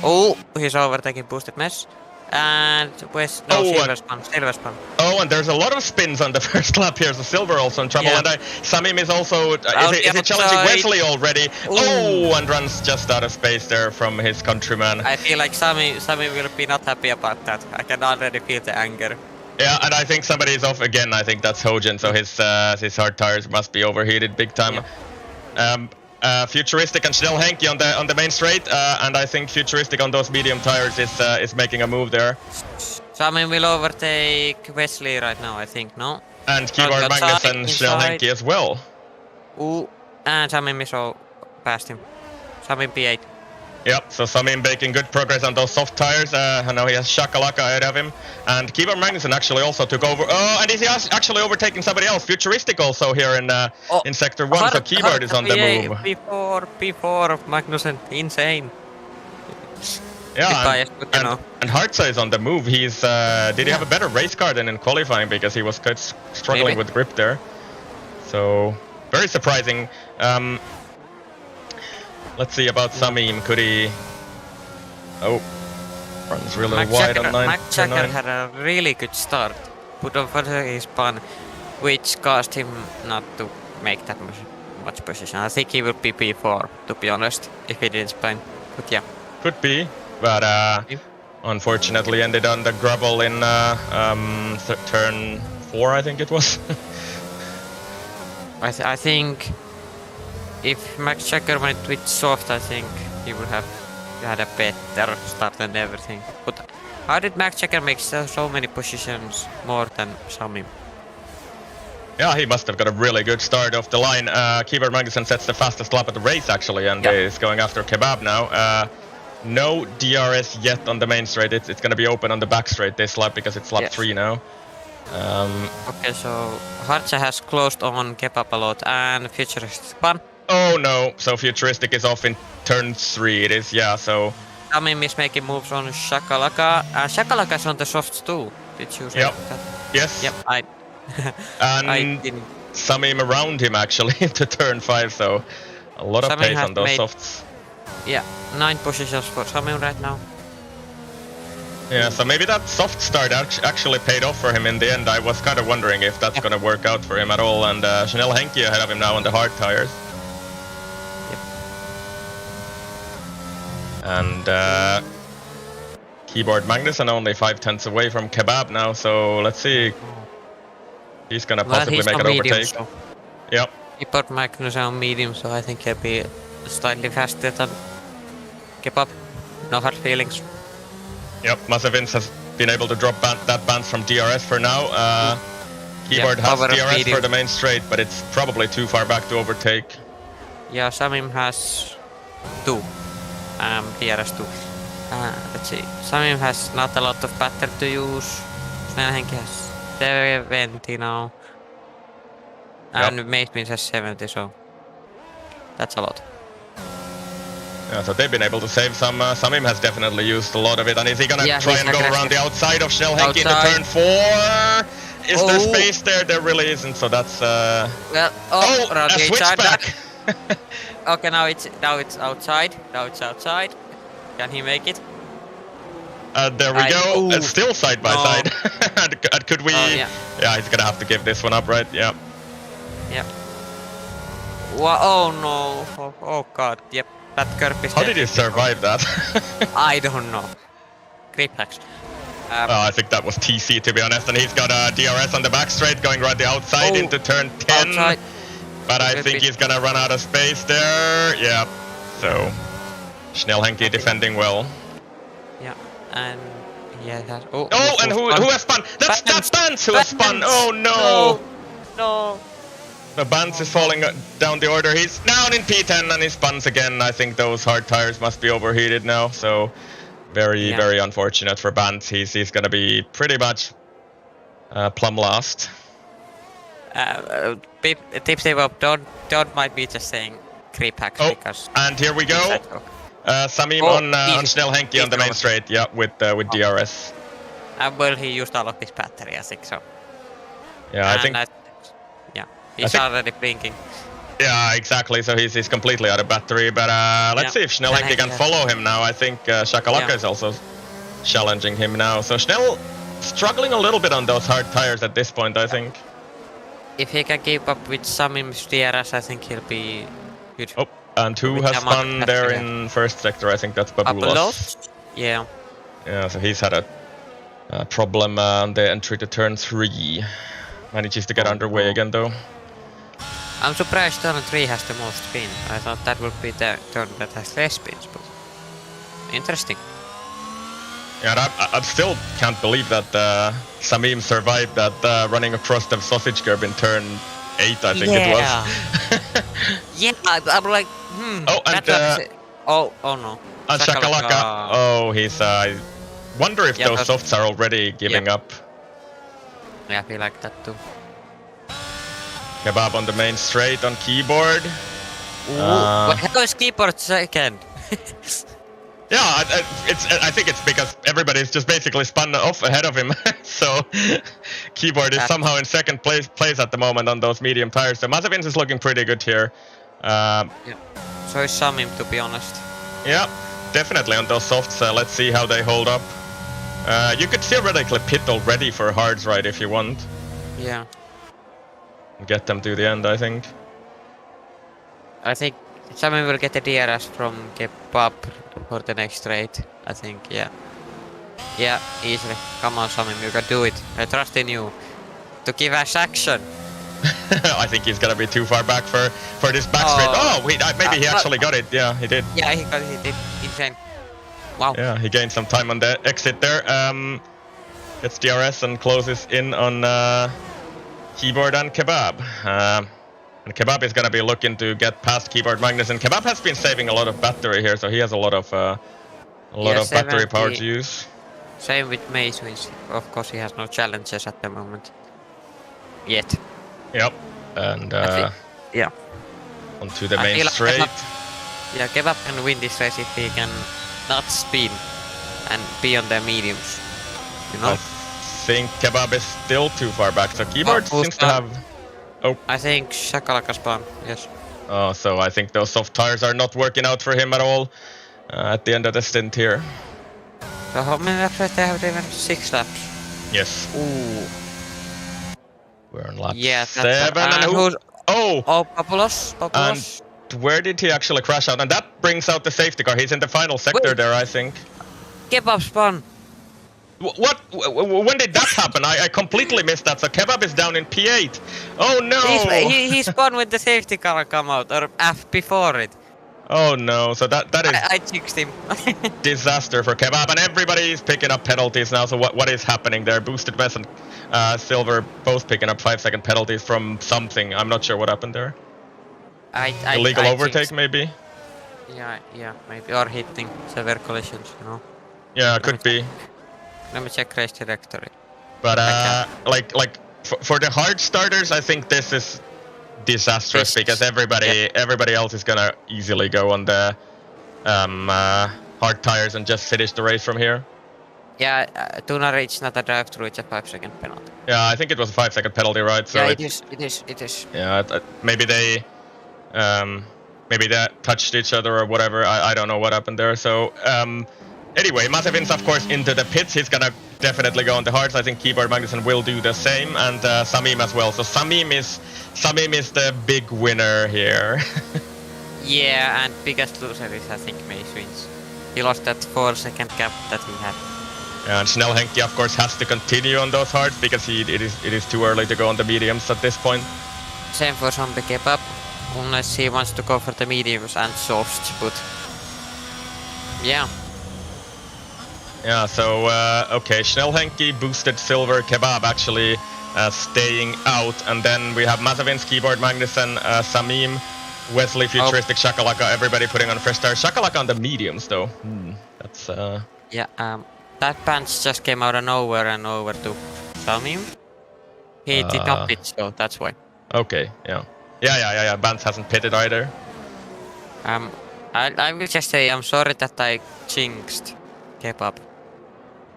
he's overtaking Boosted Mesh, and Silver spun. Oh, and there's a lot of spins on the first lap here, so Silver also in trouble. And Samim is also is it challenging Wesley already? Oh, and runs just out of space there from his countryman. I feel like Samim will be not happy about that. I can already feel the anger. Yeah, and I think somebody is off again. I think that's Hojan, so his hard tires must be overheated big time. Futuristic and Snell Henki on the main straight, and I think Futuristic on those medium tires is making a move there. Samim will overtake Wesley right now, I think, no? And Keyboard Magnussen and Snell Henki as well. And Samim is past him. Samim P8. Yep, so Samim making good progress on those soft tires. I know he has Shakalaka ahead of him. And Keyboard Magnussen actually also took over. Oh, and he's actually overtaking somebody else. Futuristic also here in Sector 1, so Keyboard is on the move. P4 of Magnussen, insane. Yeah, and Hartza is on the move. He's did he have a better race car than in qualifying, because he was quite struggling with grip there. So, very surprising. Let's see about Samim. Could he... Oh, runs really wide on 9. Mac Checker had a really good start, but unfortunately he spun, which caused him not to make that much position. I think he would be P4, to be honest, if he didn't spin. But yeah. Could be, but unfortunately ended on the gravel in turn 4, I think it was. I think if Max Checker went with soft, I think he would have had a better start and everything. But how did Max Checker make so many positions more than Samim? Yeah, he must have got a really good start off the line. Keyboard Magnussen sets the fastest lap of the race, actually, and is going after Kebab now. No DRS yet on the main straight. It's going to be open on the back straight this lap, because it's lap 3 now. Okay, so Hartza has closed on Kebab a lot, and Futuristic spun. Oh no, so Futuristic is off in turn 3, it is, yeah, so... Samim is making moves on Shakalaka. Shakalaka is on the softs too. Did you say that? Yes. Yep, and Samim around him actually into turn 5, so a lot of pace on those softs. Yeah, 9 positions for Samim right now. Yeah, so maybe that soft start actually paid off for him in the end. I was kind of wondering if that's going to work out for him at all. And Chanel Henke ahead of him now on the hard tires. Yep. And Keyboard Magnussen only 5/10 away from Kebab now. So let's see. He's going to possibly make an overtake. So. Yep. Keyboard Magnussen on medium, so I think he'll be slightly faster than Kebab. No hard feelings. Yep, Masevins has been able to drop that band from DRS for now. Keyboard has DRS for the main straight, but it's probably too far back to overtake. Yeah, Samim has 2. DRS 2. Let's see. Samim has not a lot of battery to use. Snell Henke has 70 now. And Masevins has 70, so that's a lot. Yeah, so they've been able to save some. Samim has definitely used a lot of it. And is he gonna try and go around the outside of Snell Henke into turn 4? Is there space there? There really isn't. So that's well, a switchback. Okay, now it's outside. Now it's outside. Can he make it? There we go. It's still side by side. And could we? Yeah, he's gonna have to give this one up, right? Yeah. Yep. Oh no! Oh god! Yep. That curve is. How did you survive that? I don't know. Grip hacks. I think that was TC to be honest, and he's got a DRS on the back straight going right the outside into turn 10. Outside. But I think he's gonna run out of space there. Yeah. So Snell Henke defending well. Yeah, and yeah, that. And who has spun? That's Bans who has spun. Oh no! No. The Bans is falling down the order. He's down in P10 and he spuns again. I think those hard tires must be overheated now. So very unfortunate for Bans. He's gonna be pretty much plumb last. Tipsy Bob, don't might be just saying creep hacks because. And here we go. Samim on Snell Henke on the main straight. Yeah, with DRS. Well, he used all of his battery, I think so. Yeah, I think. He's already blinking. Yeah, exactly. So he's completely out of battery. But let's see if Snell Henke can follow him now. I think Shakalaka is also challenging him now. So Snell struggling a little bit on those hard tires at this point, I think. If he can keep up with Samim's DRS, I think he'll be good. Oh, and who has spun there in first sector? I think that's Babulos. Yeah. Yeah, so he's had a problem on the entry to turn 3. Manages to get underway again though. I'm surprised turn 3 has the most spin. I thought that would be the turn that has less spins, but interesting. Yeah, I still can't believe that Samim survived that running across the sausage curb in turn 8, I think it was. Yeah, I'm like, Oh, and oh no. And Shakalaka. Oh, he's. I wonder if those softs are already giving up. Yeah, I feel like that too. Kebab on the main straight on keyboard. But how is keyboard second? Yeah, I think it's because everybody's just basically spun off ahead of him. So keyboard is somehow in second place at the moment on those medium tires. So Masevins is looking pretty good here. Yeah. So is Samim, to be honest. Yeah, definitely on those softs. Let's see how they hold up. You could theoretically pit already for hards, right, if you want. Yeah. Get them to the end, I think. I think Samim will get the DRS from Kebab for the next straight. I think, yeah. Yeah, easily. Come on, Samim, you can do it. I trust in you. To give us action. I think he's gonna be too far back for this back straight. Oh, maybe he actually got it. Yeah, he did. Yeah, he did. Insane. Wow. Yeah, he gained some time on the exit there. Gets DRS and closes in on Keyboard and Kebab. And Kebab is gonna be looking to get past Keyboard Magnussen. Kebab has been saving a lot of battery here, so he has a lot of battery power to use. Same with Masevins. Of course, he has no challenges at the moment. Yet. Yep. And yeah. Onto the main straight. Yeah, Kebab can win this race if he can not spin and be on the mediums. You know? I think Kebab is still too far back, so Keyboard seems to have. Oh. I think Shakalaka spun, yes. Oh, so I think those soft tires are not working out for him at all at the end of the stint here. So how many laps they have driven? 6 laps. Yes. Ooh. We're on lap Yeah, 7. And who's... Oh! Oh, Populos. And where did he actually crash out? And that brings out the safety car. He's in the final sector. Wait. There, I think. Kebab spun. What? When did that happen? I completely missed that. So Kebab is down in P8. Oh no! He spun with the safety car come out, or F before it. Oh no! So that is I jinxed him. disaster for Kebab, and everybody is picking up penalties now. So what is happening there? Boosted West and Silver both picking up 5-second penalties from something. I'm not sure what happened there. Illegal overtake, jinxed. maybe. Yeah, maybe, or hitting severe collisions, you know. Yeah, could be. Let me check race directory. But like for the hard starters, I think this is disastrous because everybody else is gonna easily go on the hard tires and just finish the race from here. Yeah, do not reach not a drive-through, it's a 5-second penalty. Yeah, I think it was a 5-second penalty, right? So yeah, it is. Yeah, maybe they touched each other or whatever. I don't know what happened there. So anyway, Masevin's of course into the pits. He's gonna definitely go on the hards. I think Keyboard Magnussen will do the same, and Samim as well. So Samim is the big winner here. Yeah, and biggest loser is I think Mace wins. He lost that 4-second gap that he had. And Schnellhenke of course has to continue on those hards because it is too early to go on the mediums at this point. Same for Zombie Kebab, unless he wants to go for the mediums and softs, but yeah. Yeah, so okay, Schnellhenke, Boosted Silver, Kebab actually staying out, and then we have Masevin's Keyboard Magnussen, Samim, Wesley, Futuristic, Shakalaka, everybody putting on fresh tires. Shakalaka on the mediums though. That's Yeah, that punch just came out of nowhere and over to Samim. He did not pitch, so that's why. Okay, yeah. Bance hasn't pitted either. I will just say I'm sorry that I jinxed Kebab.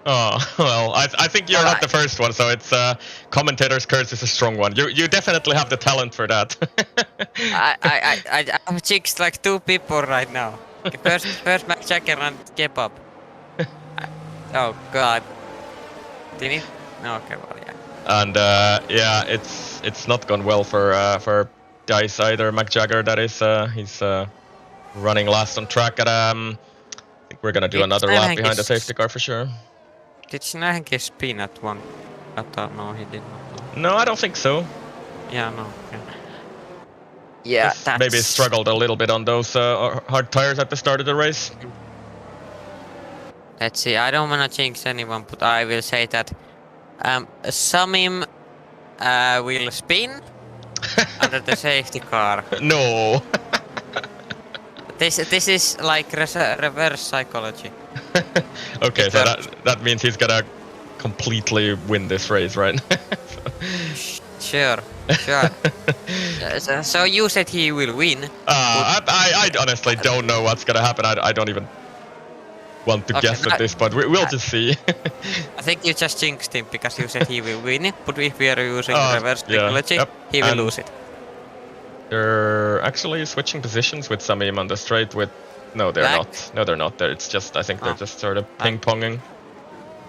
Oh, well, I think you're not the first one, so it's commentator's curse is a strong one. You definitely have the talent for that. I'm jinxed like 2 people right now. First Mac Jagger and Kebab. Oh god. Did he? No, okay, well, yeah. And yeah, it's not gone well for Dice either. Mac Jagger, that is, he's running last on track at I think we're gonna do another lap behind the safety car for sure. Did Schnellhenke spin at one? No, he did not. No, I don't think so. Yeah, no. Yeah, that's... Maybe struggled a little bit on those hard tires at the start of the race. Let's see, I don't wanna jinx anyone, but I will say that Samim will spin under the safety car. No. This is like reverse psychology. Okay, so that means he's gonna completely win this race, right? Sure. So you said he will win. I honestly don't know what's gonna happen. I don't even want to guess at this point. We'll just see. I think you just jinxed him because you said he will win, but if we are using reverse psychology, he will lose it. They're actually switching positions with Samim on the straight with... No, they're not. No, they're not. It's just, I think they're just sort of ping-ponging.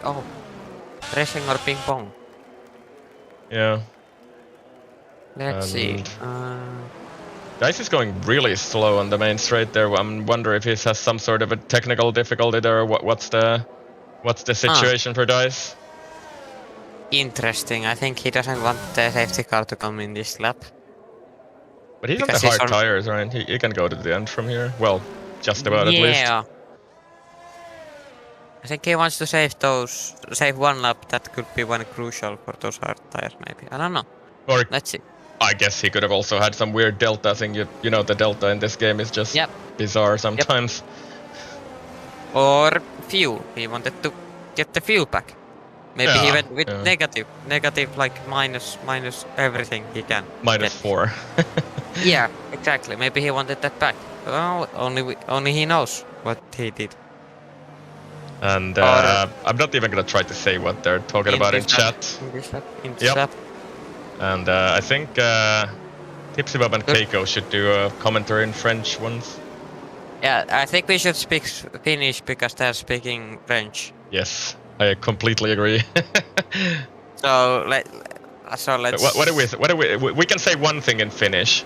Oh. Racing or ping-pong? Yeah. Let's see. Dice is going really slow on the main straight there. I'm wondering if he has some sort of a technical difficulty there, or what's the situation for Dice? Interesting. I think he doesn't want the safety car to come in this lap. But he's on the hard tires, right? He can go to the end from here. Well, just about at least. Yeah. I think he wants to save one lap. That could be one crucial for those hard tires, maybe. I don't know. Or let's see. I guess he could have also had some weird delta thing. You know, the delta in this game is just bizarre sometimes. Or fuel. He wanted to get the fuel back. Maybe he went with negative like minus everything he can. -4. Yeah, exactly. Maybe he wanted that back. Well, only he knows what he did. And I'm not even gonna try to say what they're talking about in chat. In chat. And I think Tipsy Bob and Keiko should do a commentary in French once. Yeah, I think we should speak Finnish because they're speaking French. Yes, I completely agree. So let's. What do we can say one thing in Finnish.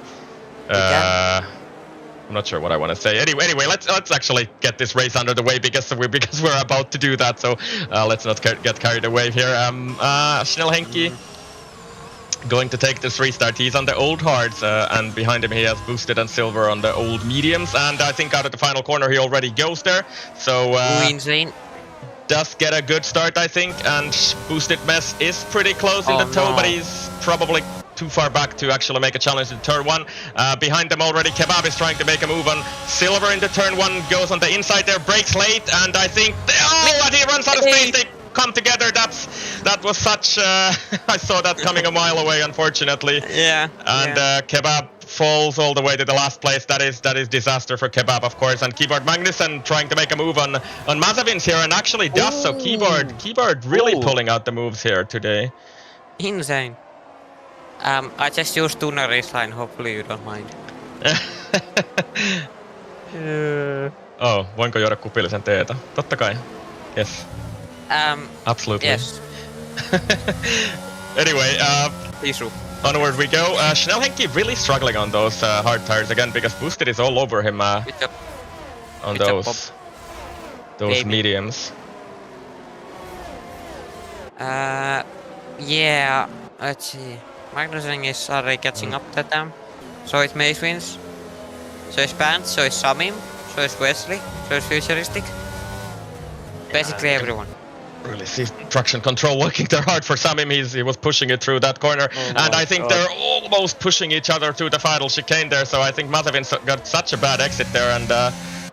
I'm not sure what I want to say. Anyway, let's actually get this race under the way because we're about to do that. So let's not get carried away here. Schnellhenki going to take this restart. He's on the old hards, and behind him he has boosted and silver on the old mediums. And I think out of the final corner he already goes there. So insane. Does get a good start, I think, and boosted mess is pretty close in the toe, but he's probably too far back to actually make a challenge in turn 1. Behind them already, Kebab is trying to make a move on Silver into turn 1, goes on the inside there, breaks late, and I think, and he runs out of space. They come together. That was such, I saw that coming a mile away, unfortunately. Yeah. And Kebab falls all the way to the last place. That is disaster for Kebab, of course. And Keyboard Magnussen trying to make a move on Mazavins here, and actually does. So Keyboard really pulling out the moves here today. Insane. I just used tuner race line. Hopefully you don't mind. Voinko juoda kupillisen teetä? Totta kai. Yes. Absolutely. Yes. Anyway, Isu. Onward we go. Schnellhenki really struggling on those hard tires again because boosted is all over him on those mediums. Yeah, let's see. Magnussen is already catching up to them. So is Mace wins. So is Pants, so is Samim, so is Wesley, so is Futuristic. Basically everyone. Really see traction control working there hard for Samim. He was pushing it through that corner, and I think they're almost pushing each other through the final chicane there. So I think Mazavin got such a bad exit there, and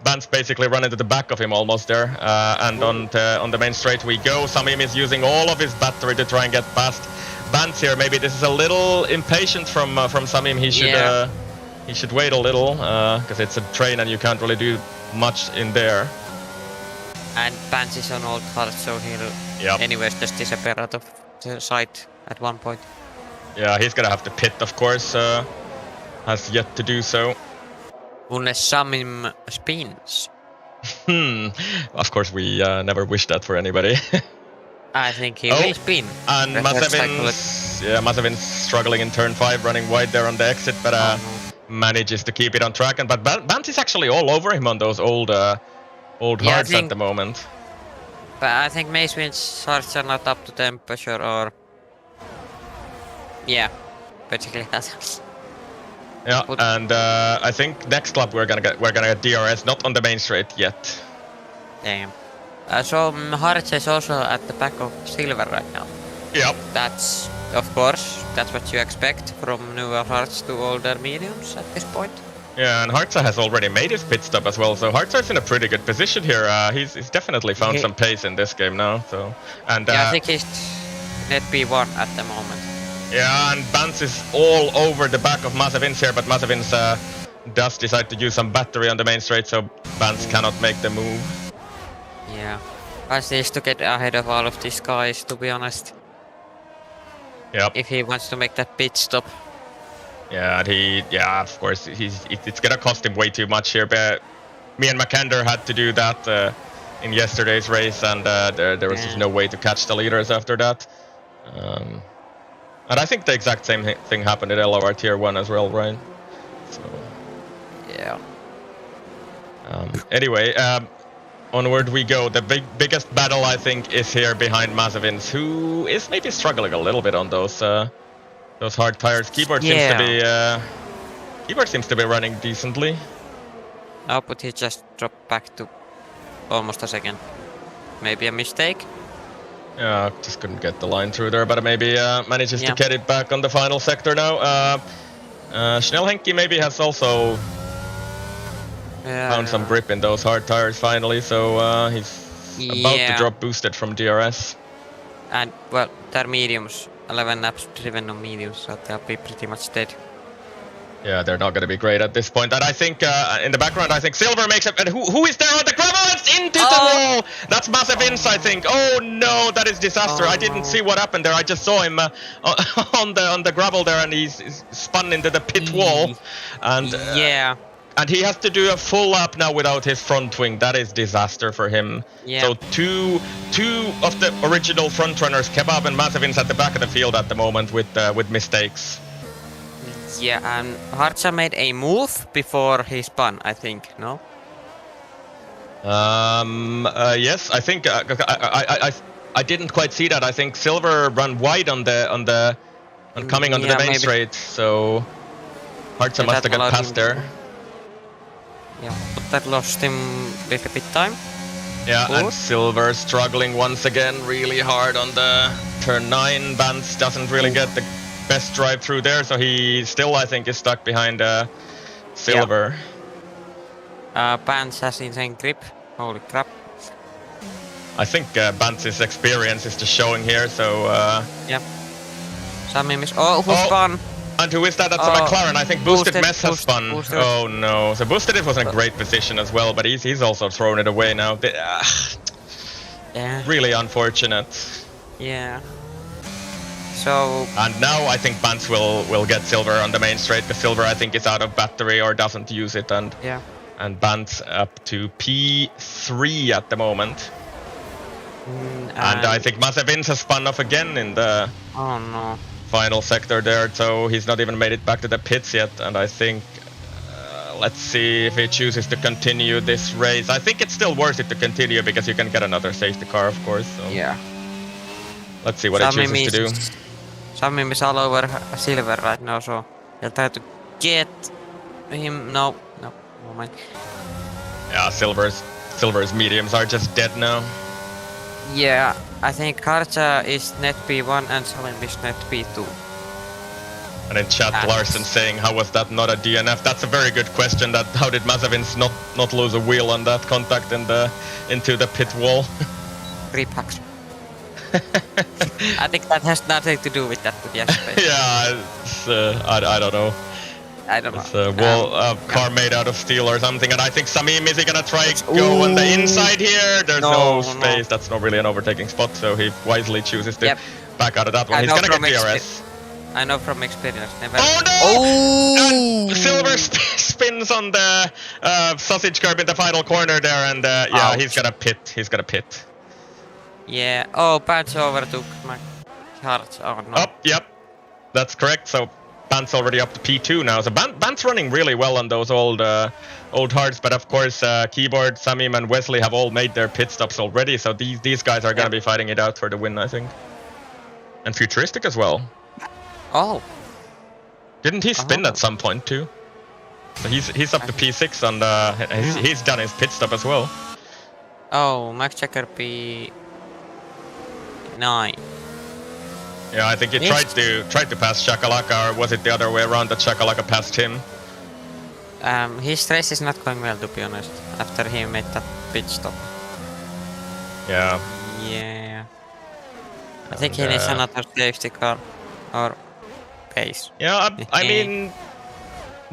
Bant's basically run into the back of him almost there. And on the main straight we go. Samim is using all of his battery to try and get past Bant here. Maybe this is a little impatient from Samim. He should wait a little because it's a train and you can't really do much in there. And Pants is on old hard, so he'll anyways just disappear out of the sight at one point. Yeah, he's gonna have to pit, of course. Has yet to do so. Unless Samim spins. Of course, we never wish that for anybody. I think he will spin. And Mazavin's struggling in turn 5, running wide there on the exit, but manages to keep it on track. But Bant is actually all over him on those old hards at the moment. But I think Macewind's hards are not up to temperature, or basically that. Yeah, and I think next lap we're gonna get DRS, not on the main straight yet. Damn. So Hartz is also at the back of Silver right now. Yep. That's, of course, that's what you expect from newer Hartz to older mediums at this point. Yeah, and Hartza has already made his pit stop as well, so Hartza's in a pretty good position here. He's definitely found some pace in this game now. So, and I think he's net P1 at the moment. Yeah, and Bance is all over the back of Mazavins here, but Mazavins does decide to use some battery on the main straight, so Bance cannot make the move. Yeah, Bance needs to get ahead of all of these guys, to be honest. Yep. If he wants to make that pit stop. Yeah, and of course, it's gonna cost him way too much here. But me and Makander had to do that in yesterday's race, and there was just no way to catch the leaders after that. And I think the exact same thing happened at LOR Tier 1 as well, right? So. Yeah. Anyway, onward we go. The biggest battle, I think, is here behind Mazavins, who is maybe struggling a little bit on those hard tires. Keyboard seems to be running decently. No, but he just dropped back to almost a second. Maybe a mistake? Yeah, just couldn't get the line through there, but maybe manages to get it back on the final sector now. Schnellhenki maybe has also found some grip in those hard tires finally, so he's about to drop boosted from DRS. And, well, they're mediums. 11 laps driven on mediums, so they'll be pretty much dead. Yeah, they're not going to be great at this point. And I think in the background, I think Silver makes it. And who is there on the gravel? It's into the wall! That's Mazavins, I think. Oh no, that is disaster. I didn't see what happened there. I just saw him on the gravel there, and he's spun into the pit wall. And And he has to do a full lap now without his front wing. That is disaster for him. Yeah. So two of the original front runners, Kebab and Mazevin's at the back of the field at the moment with mistakes. Yeah, and Harcha made a move before he spun, I think, no? Yes, I think I didn't quite see that. I think Silver ran wide on coming onto the main maybe. straight, so Harcha must have got past there. Yeah, but that lost him a little bit time. Yeah, Good. and Silver struggling once again really hard on the turn 9. Bance doesn't really get the best drive through there, so he still, I think, is stuck behind Silver. Bance has insane grip. Holy crap. I think Bance's experience is just showing here, so... Yeah. Samim is... Oh, who spun? And who is that? That's a McLaren. I think Boosted Mess has spun. Boosted. Oh no. So Boosted was in a great position as well, but he's also thrown it away now. Yeah. Really unfortunate. Yeah. So... And now I think Bance will get Silver on the main straight, because Silver I think is out of battery or doesn't use it, and Bance up to P3 at the moment. And I think Mazevins has spun off again in the final sector there, so he's not even made it back to the pits yet. And I think, let's see if he chooses to continue this race. I think it's still worth it to continue because you can get another safety car, of course. So. Yeah. Let's see what he chooses to do. Samim is all over Silver right now, so he'll try to get him. No, moment. Yeah, Silver's mediums are just dead now. Yeah, I think Harcha is net P1 and Salim is net P2. And in chat, Larson saying, how was that not a DNF? That's a very good question. That how did Mazevins not lose a wheel on that contact into the pit wall? 3 packs. I think that has nothing to do with that, but yes. Yeah, it's, I don't know. I don't know. It's a wall, car made out of steel or something, and I think Samim, is he gonna try go on the inside here? There's no space, that's not really an overtaking spot, so he wisely chooses to back out of that one. He's gonna get DRS. I know from experience, never. Oh no! Oh! Silver spins on the sausage curb in the final corner there, and yeah, he's gonna pit. Yeah, oh, Bance overtook my heart. Oh no. Oh, yep, that's correct, so Bance already up to P2 now, so Bance running really well on those old hards, but of course Keyboard, Samim and Wesley have all made their pit stops already, so these guys are gonna be fighting it out for the win, I think. And Futuristic as well. Oh. Didn't he spin at some point too? So he's up to P6 and he's done his pit stop as well. Oh, Max Checker P9. Yeah, I think he tried to pass Shakalaka, or was it the other way around that Shakalaka passed him? His race is not going well, to be honest, after he made that pit stop. Yeah. Yeah. I think he needs another safety car or pace. Yeah, I mean,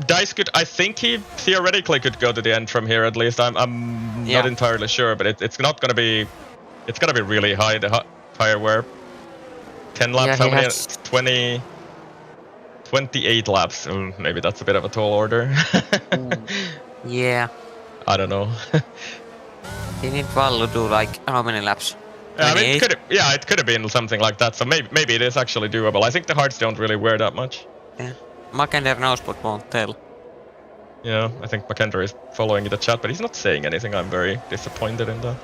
Dice could. I think he theoretically could go to the end from here at least. I'm not entirely sure, but it's not gonna be. It's gonna be really high. The higher where 10 laps. How many? 28 laps. Maybe that's a bit of a tall order. Yeah. I don't know. He need Vallu do like how many laps? I mean, it could have been something like that. So maybe it is actually doable. I think the hearts don't really wear that much. Yeah. Makender knows but won't tell. Yeah, I think Makender is following the chat, but he's not saying anything. I'm very disappointed in that.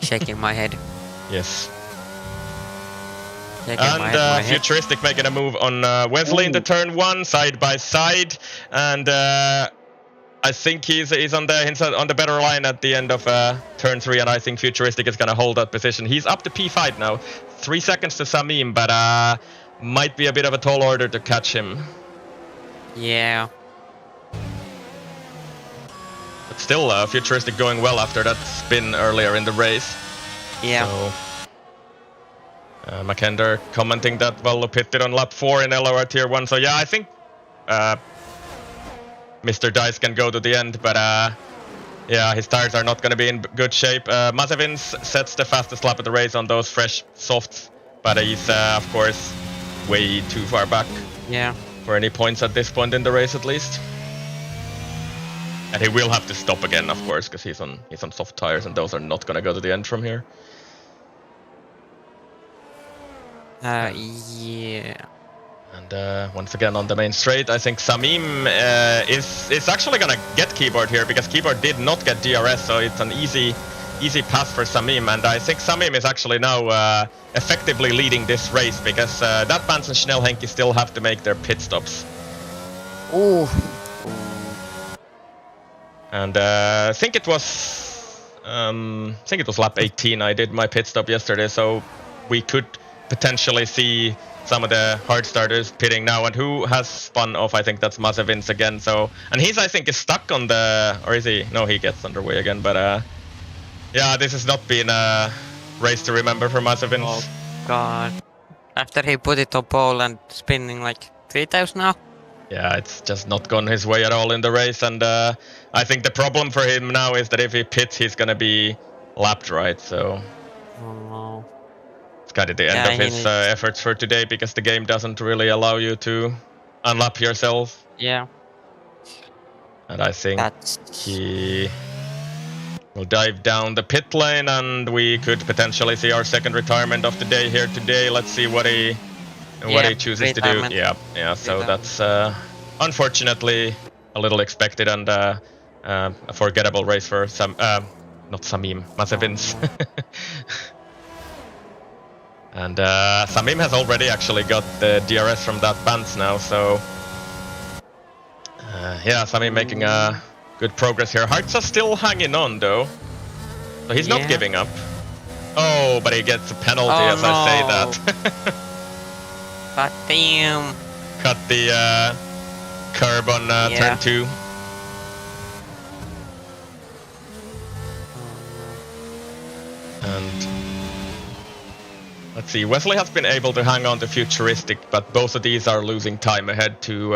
Shaking my head. Yes. And Futuristic making a move on Wesley in the turn 1, side by side, and I think he's on the better line at the end of turn 3, and I think Futuristic is gonna hold that position. He's up to P5 now, 3 seconds to Samim, but might be a bit of a tall order to catch him. Yeah. But still, Futuristic going well after that spin earlier in the race. Yeah. So, Makender commenting that Vallu pitted on lap 4 in LOR Tier 1. So yeah, I think Mr. Dice can go to the end, but yeah, his tires are not going to be in good shape. Mazevins sets the fastest lap of the race on those fresh softs, but he's of course way too far back. Yeah. For any points at this point in the race, at least. And he will have to stop again, of course, because he's on soft tires, and those are not gonna go to the end from here. Yeah. And once again on the main straight, I think Samim is actually gonna get Keyboard here, because Keyboard did not get DRS, so it's an easy pass for Samim. And I think Samim is actually now effectively leading this race, because that Bans and Schnellhenki still have to make their pit stops. Ooh. And I think it was lap 18. I did my pit stop yesterday, so we could potentially see some of the hard starters pitting now. And who has spun off? I think that's Mazevins again. So, and he's, I think, is stuck on the, or is he? No, he gets underway again. But yeah, this has not been a race to remember for Mazevins. Oh god! After he put it on pole and spinning like 3 times now. Yeah, it's just not gone his way at all in the race, and I think the problem for him now is that if he pits, he's gonna be lapped, right? So Oh no. it's kind of the end of his efforts for today, because the game doesn't really allow you to unlap yourself. Yeah. And I think That's... he will dive down the pit lane, and we could potentially see our second retirement of the day here today. Let's see what he chooses to do. Yeah. So that's unfortunately a little expected, and a forgettable race for not Samim, Mazevins. And Samim has already actually got the DRS from that Bans now, so yeah, Samim making good progress here. Hartza still hanging on though, so he's not giving up. Oh, but he gets a penalty as I say that. But damn. Cut the curb on turn 2. And let's see, Wesley has been able to hang on to Futuristic, but both of these are losing time ahead to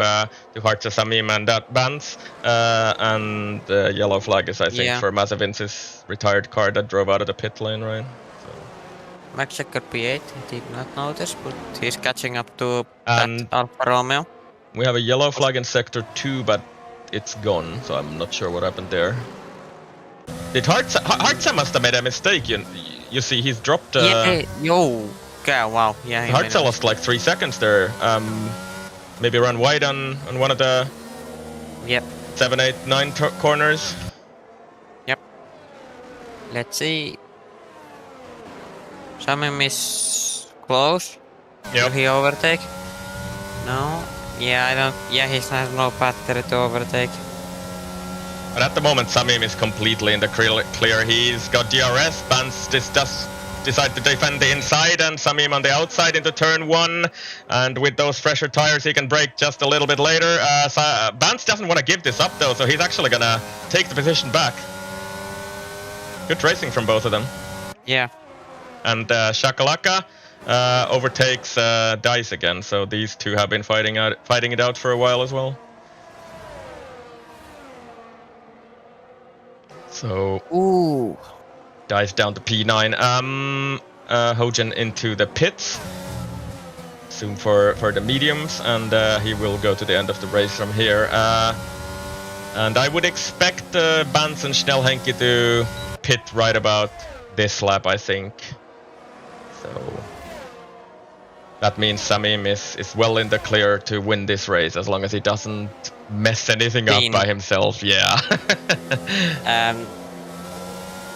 Hartza, Samim and that Bans. And the yellow flag is, I think, for Mazevins' retired car that drove out of the pit lane, right? Max Checker P8, I did not notice, but he's catching up to that Alfa Romeo. We have a yellow flag in sector 2, but it's gone, so I'm not sure what happened there. Did Hartza must have made a mistake. You see, he's dropped. Yeah, wow. Yeah. Hartza lost like 3 seconds there. Maybe run wide on one of the 7, 8, 9 corners. Yep. Let's see. Samim is close. Will he overtake? No. Yeah, I don't. Yeah, he has no battery to overtake. But at the moment, Samim is completely in the clear. He's got DRS. Bans does decide to defend the inside, and Samim on the outside into turn 1. And with those fresher tires, he can brake just a little bit later. Bans doesn't want to give this up though, so he's actually gonna take the position back. Good racing from both of them. Yeah. And Shakalaka overtakes Dice again, so these two have been fighting it out for a while as well. So Dice down to P9. Hojan into the pits. Soon for the mediums, and he will go to the end of the race from here. And I would expect Bans and Schnellhenki to pit right about this lap, I think. So that means Samim is well in the clear to win this race, as long as he doesn't mess anything up by himself. Yeah.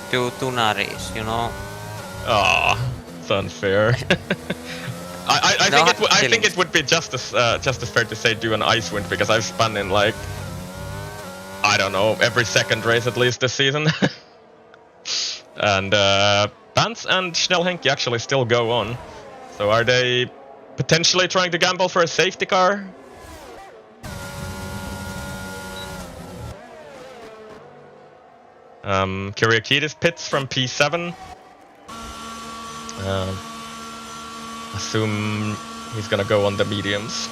Do Tunaris, you know. Oh, it's unfair. I think it would be just as fair to say do an ice wind, because I've spun in like, I don't know, every second race at least this season. And Bans and Schnellhenki actually still go on. So are they potentially trying to gamble for a safety car? Kyriakidis pits from P7. Assume he's gonna go on the mediums.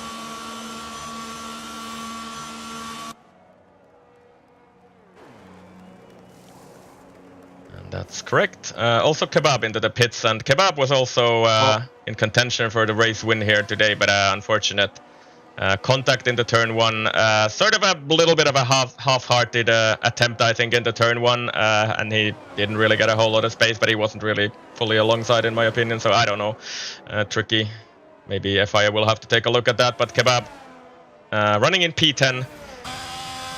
That's correct. Also Kebab into the pits, and Kebab was also in contention for the race win here today, but unfortunate contact into turn 1. Sort of a little bit of a half-hearted attempt, I think, into turn 1. And he didn't really get a whole lot of space, but he wasn't really fully alongside, in my opinion. So I don't know. Tricky. Maybe FIA will have to take a look at that. But Kebab running in P10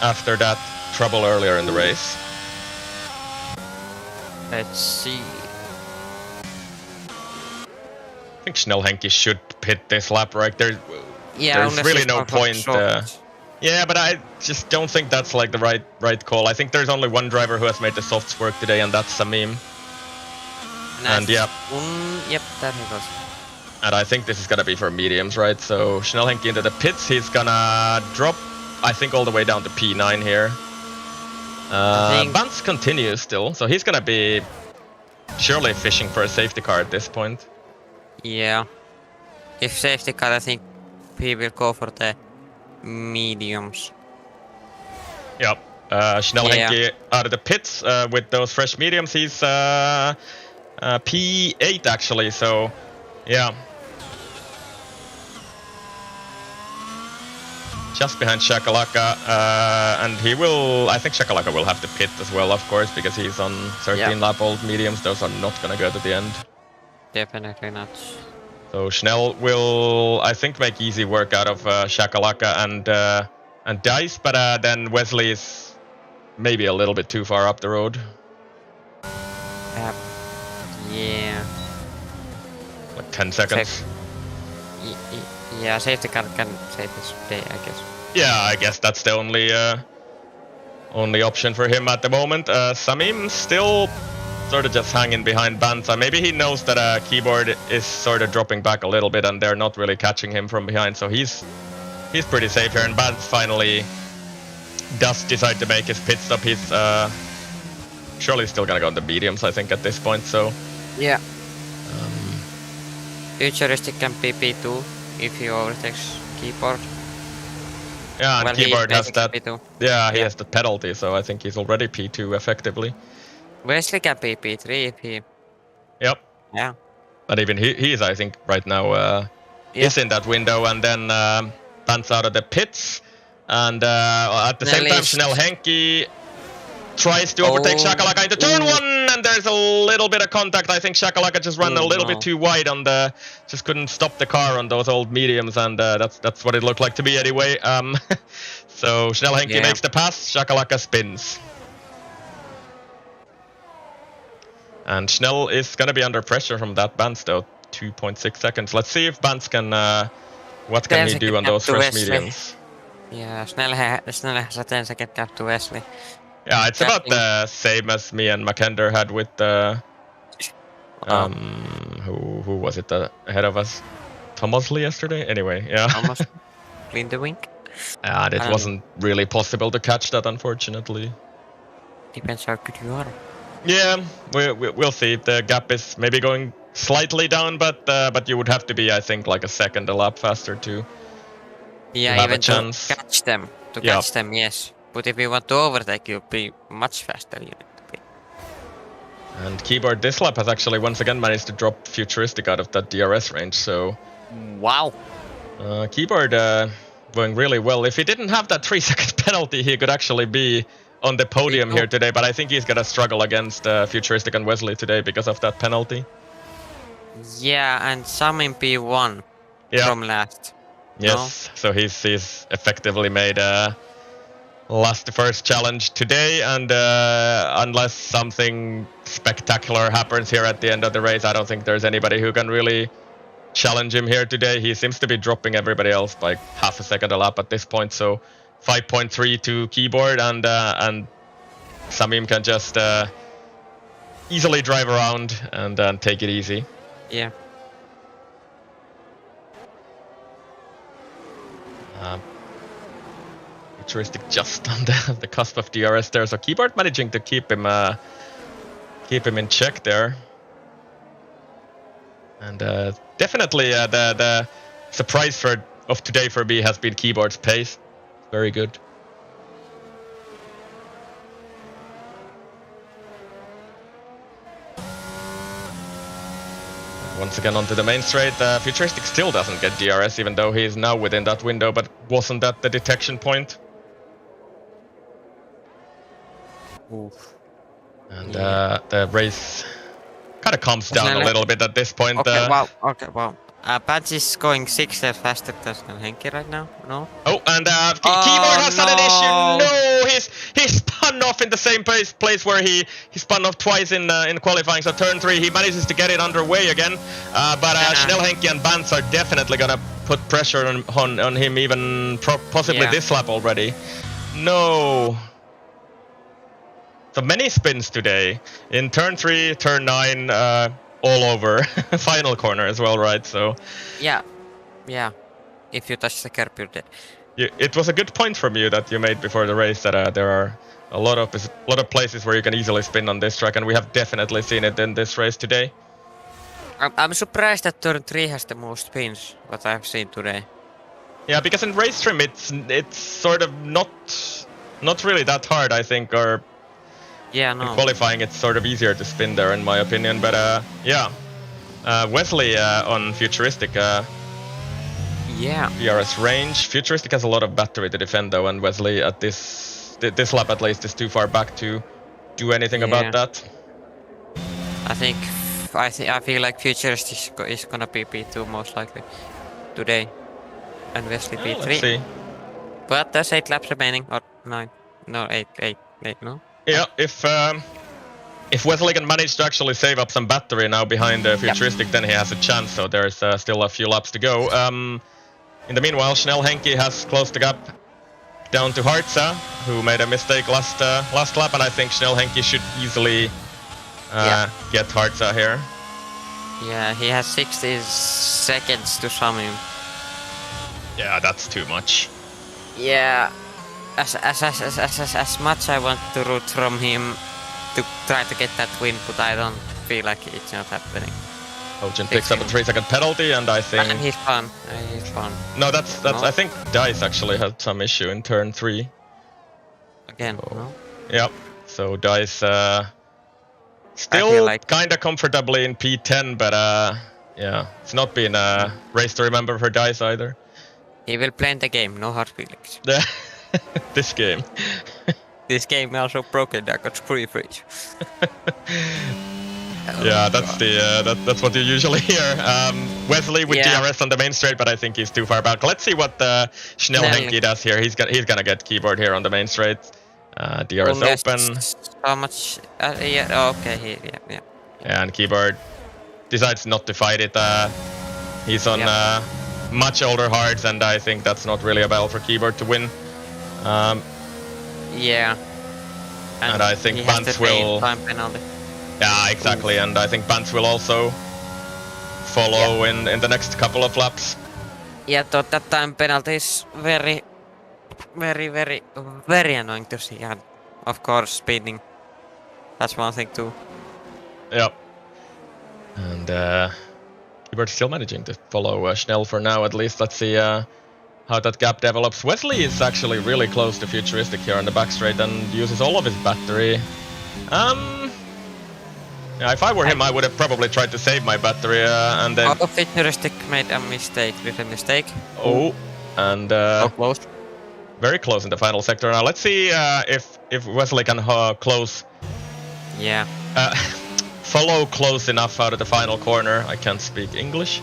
after that trouble earlier in the race. Let's see. I think Schnellhenki should pit this lap, right? There's really no point. Yeah, but I just don't think that's like the right call. I think there's only one driver who has made the softs work today, and that's Samim. And yeah. Yep, there he goes. And I think this is gonna be for mediums, right? So Schnellhenki into the pits. He's gonna drop, I think, all the way down to P9 here. Vance continues still, so he's gonna be surely fishing for a safety car at this point. Yeah. If safety car, I think he will go for the mediums. Yep. Schnellhenki out of the pits with those fresh mediums. He's P8 actually, so yeah. Just behind Shakalaka, and he will, I think Shakalaka will have to pit as well, of course, because he's on 13 lap old mediums. Those are not gonna go to the end. Definitely not. So Schnell will, I think, make easy work out of Shakalaka and Dice, but then Wesley is maybe a little bit too far up the road. Yeah. Like 10 seconds. Yeah, safety car can save this day, I guess. Yeah, I guess that's the only option for him at the moment. Samim still sort of just hanging behind Banza. Maybe he knows that Keyboard is sort of dropping back a little bit and they're not really catching him from behind, so he's pretty safe here. And Banz finally does decide to make his pit stop. He's surely still gonna go on the mediums, I think, at this point. So yeah. Futuristic can be P2 if he overtakes Keyboard. Yeah, and well, Keyboard has that. P2. Yeah, he has the penalty, so I think he's already P2 effectively. Wesley can be P3 if he... Yep. Yeah. But even he is, I think, right now is in that window, and then Pants out of the pits, and at the same time, Schnellhenki tries to overtake Shakalaka into turn 1, and there's a little bit of contact. I think Shakalaka just ran a little bit too wide on the, just couldn't stop the car on those old mediums, and that's what it looked like to me anyway. So Schnellhenki makes the pass, Shakalaka spins. And Schnell is gonna be under pressure from that Bans though, 2.6 seconds. Let's see if Bans can, what can he do on those fresh mediums? Yeah, Schnell has a 10-second gap to Wesley. Yeah, it's about the same as me and Makender had with who was it ahead of us? Tomosley yesterday? Anyway, yeah. Almost clean the wing. And it wasn't really possible to catch that, unfortunately. Depends how good you are. Yeah, we'll see. The gap is maybe going slightly down, but you would have to be, I think, like a second a lap faster to have even a chance. To catch them. Catch them, yes. But if you want to overtake, you'll be much faster. You need to be. And Keyboard this lap has actually once again managed to drop Futuristic out of that DRS range, so... Wow! Keyboard going really well. If he didn't have that 3-second penalty, he could actually be on the podium here today, but I think he's gonna struggle against Futuristic and Wesley today because of that penalty. Yeah, and some in P1 from last. Yes, so he's effectively made lost the first challenge today, and unless something spectacular happens here at the end of the race, I don't think there's anybody who can really challenge him here today. He seems to be dropping everybody else by half a second a lap at this point, so 5.3 to Keyboard, and Samim can just easily drive around and take it easy. Yeah. Futuristic just on the cusp of DRS there, so Keyboard managing to keep him in check there. And definitely the surprise of today for me has been Keyboard's pace. Very good. once again onto the main straight. Futuristic still doesn't get DRS, even though he is now within that window, but wasn't that the detection point? Oof. And the race kind of calms down a little bit at this point. Okay, wow. Patch is going 6 laps faster than Henki right now, no? Oh, and Keyboard has had an issue. No, he spun off in the same place where he spun off twice in qualifying. So turn 3, he manages to get it underway again. But Schnell, Henki and Bantz are definitely gonna put pressure on him, even possibly this lap already. No. So many spins today in turn 3, turn 9. All over final corner as well, right? So yeah. If you touch the curb, you're dead. It was a good point from you that you made before the race that there are a lot of places where you can easily spin on this track, and we have definitely seen it in this race today. I'm surprised that turn 3 has the most spins what I've seen today. Yeah, because in race trim it's sort of not really that hard, I think, or. Yeah, no. In qualifying, it's sort of easier to spin there, in my opinion. But Wesley on Futuristic. DRS range. Futuristic has a lot of battery to defend, though, and Wesley at this lap at least is too far back to do anything about that. I feel like Futuristic is gonna be P2 most likely today, and Wesley P3. Let's see. But there's 8 laps remaining, or 9. No, 8. No. Yeah, if Wesley can manage to actually save up some battery now behind Futuristic, then he has a chance. So there's still a few laps to go. In the meanwhile, Schnell, Henki has closed the gap down to Hartza, who made a mistake last lap, and I think Schnell, Henki should easily get Hartza here. Yeah, he has 60 seconds to sum him. Yeah, that's too much. Yeah. As much I want to root from him to try to get that win, but I don't feel like it's not happening. Ojin picks up a 3-second penalty, and I think. And he's fun. No, that's. No? I think Dice actually had some issue in turn 3. Again, so, no? Yep. So Dice still like kinda comfortably in P10, but yeah, it's not been a race to remember for Dice either. He will play in the game, no hard feelings. This game. This game also broken. I got free. Yeah, that's what you usually hear. Wesley with DRS on the main straight, but I think he's too far back. Let's see what Schnell Henki does here. He's gonna get keyboard here on the main straight. DRS open. How much? Okay. Yeah. And keyboard decides not to fight it. He's on much older hards, and I think that's not really a battle for keyboard to win. Yeah. And I think Bantz will. Time penalty. Yeah, exactly. And I think Bantz will also follow in the next couple of laps. Yeah, that time penalty is very annoying to see. And of course, speeding. That's one thing too. Yep. And Keyboard's still managing to follow Schnell for now, at least. Let's see how that gap develops. Wesley is actually really close to Futuristic here on the back straight and uses all of his battery. Yeah, if I were him, I would have probably tried to save my battery and then. Oh, Futuristic made a mistake. Oh, and close. Very close in the final sector. Now let's see if Wesley can close. Yeah. Follow close enough out of the final corner. I can't speak English.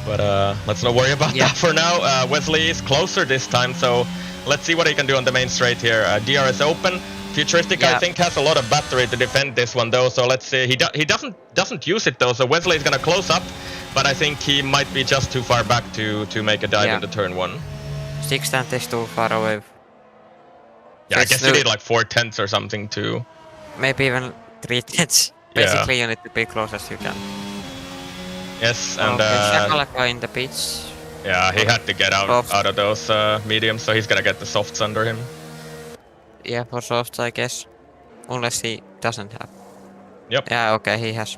But let's not worry about that for now. Wesley is closer this time, so let's see what he can do on the main straight here. DRS open. Futuristic, I think, has a lot of battery to defend this one, though. So let's see. He doesn't use it though. So Wesley is gonna close up, but I think he might be just too far back to make a dive into turn 1. 6 tenths is too far away. Yeah, I guess you need like 4 tenths or something to. Maybe even 3 tenths. Basically, you need to be close as you can. Yes, and Shakalaka in the pitch. Yeah, he had to get out of those mediums, so he's gonna get the softs under him. Yeah, for softs, I guess. Unless he doesn't have. Yep. Yeah, okay, he has.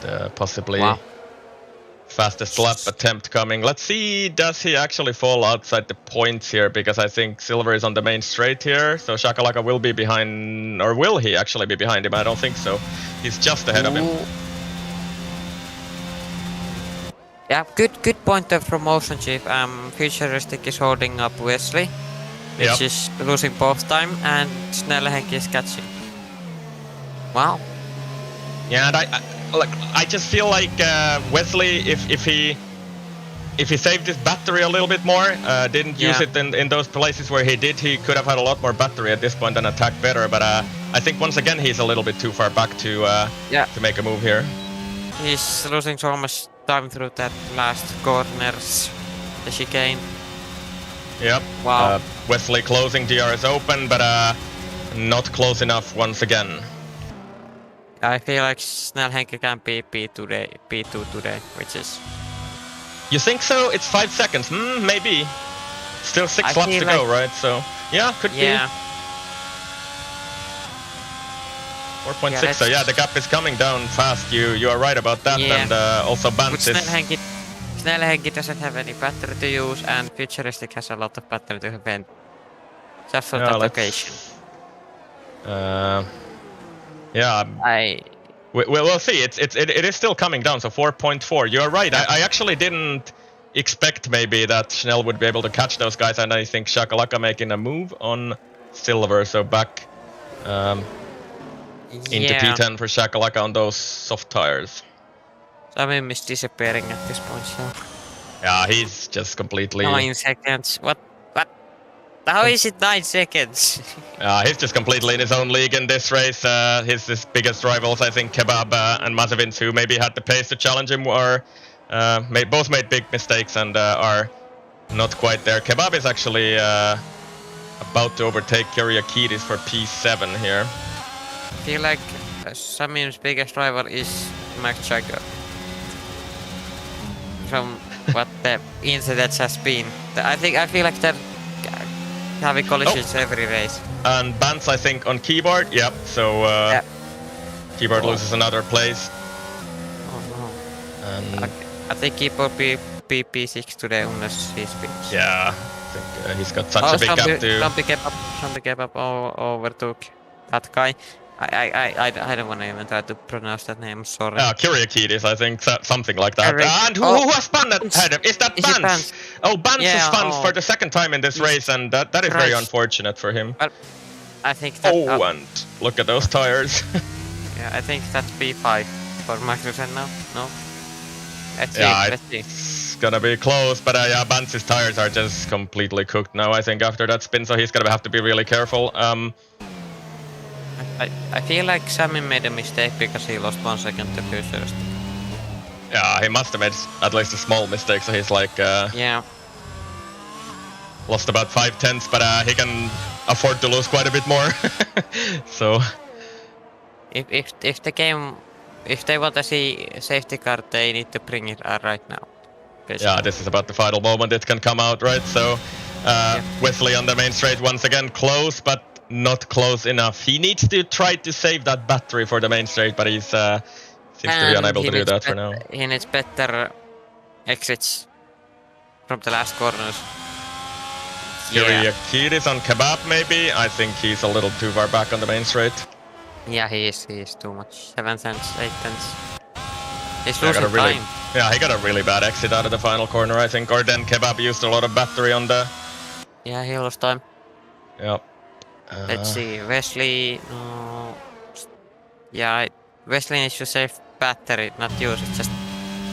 And possibly fastest lap attempt coming. Let's see, does he actually fall outside the points here? Because I think Silver is on the main straight here, so Shakalaka will be behind, or will he actually be behind him? I don't think so. He's just ahead of him. Yeah, good point of promotion, Chief. Futuristic is holding up Wesley, which is losing both time, and Snellhenk is catching. Wow. Yeah, and I just feel like Wesley, if he saved his battery a little bit more, didn't use it in those places where he did, he could have had a lot more battery at this point and attacked better. But I think once again he's a little bit too far back to make a move here. He's losing so much time through that last corners, the chicane. Yep. Wow. Wesley closing DRS open, but not close enough once again. I feel like Snellhenk can be P2 today, which is... You think so? It's 5 seconds. Maybe. Still 6 laps to go, right? So, yeah, could be. 4.6, so yeah, the gap is coming down fast. You are right about that, and also Bantz is... Snellhenk doesn't have any battery to use, and Futuristic has a lot of battery to spend. Just for that occasion. We'll see. It is still coming down. So 4.4. You are right. I actually didn't expect maybe that Schnell would be able to catch those guys, and I think Shakalaka making a move on Silver. So back into P10 for Shakalaka on those soft tires. Samim is disappearing at this point. So. Yeah, he's just completely... 9 seconds. What? How is it 9 seconds? He's just completely in his own league in this race. His biggest rivals, I think, Kebab and Mazevins, who maybe had the pace to challenge him, both made big mistakes and are not quite there. Kebab is actually about to overtake Kyriakidis for P7 here. I feel like Samim's biggest rival is Mac Jagger. From what the incidents has been. I feel like they're having collisions every race. And Bantz, I think, on keyboard. Yep. So keyboard loses another place. Oh no. And I think keyboard P6 today unless he speaks. Yeah. I think he's got such a big gap too. Something Kebab overtook that guy. I don't want to even try to pronounce that name, sorry. Kyriakidis, I think, something like that. And who has spun that head? Is that Bantz? Oh, Bantz has spun for the second time in this race, and that is very unfortunate for him. Well, I think that... and look at those tires. Yeah, I think that's P5 for Magnussen now, no? Let's see. It's gonna be close, but Bantz's tires are just completely cooked now, I think, after that spin, so he's gonna have to be really careful. I feel like Samim made a mistake because he lost 1 second to Futuristic. Yeah, he must have made at least a small mistake, so he's like... Lost about 5/10, but he can afford to lose quite a bit more. So... If they want to see safety car, they need to bring it out right now. Basically. Yeah, this is about the final moment it can come out, right? So, Wesley on the main straight once again, close, but not close enough. He needs to try to save that battery for the main straight, but he's seems to be unable to do that for now. He needs better exits from the last corners. Kyriakidis on Kebab maybe. I think he's a little too far back on the main straight. Yeah, he is too much. 7 tenths, 8 tenths. He's losing time. Yeah, he got a really bad exit out of the final corner, I think. Or then Kebab used a lot of battery on the... Yeah, he lost time. Yep. Let's see, Wesley... Yeah, Wesley needs to save battery, not use it, just...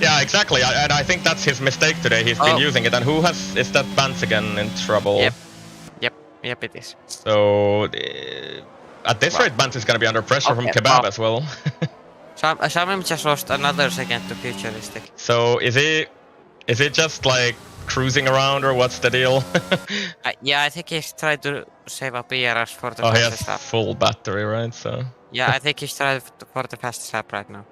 Yeah, exactly, and I think that's his mistake today. He's been using it, and is that Bantz again in trouble? Yep, it is. So, at this rate, Bantz is going to be under pressure from Kebab as well. Samim just lost another second to Futuristic. So, is he just like cruising around, or what's the deal? I think he's trying to save up ERS for the fastest lap. Full battery, right? So. Yeah, I think he's trying for the fastest lap right now.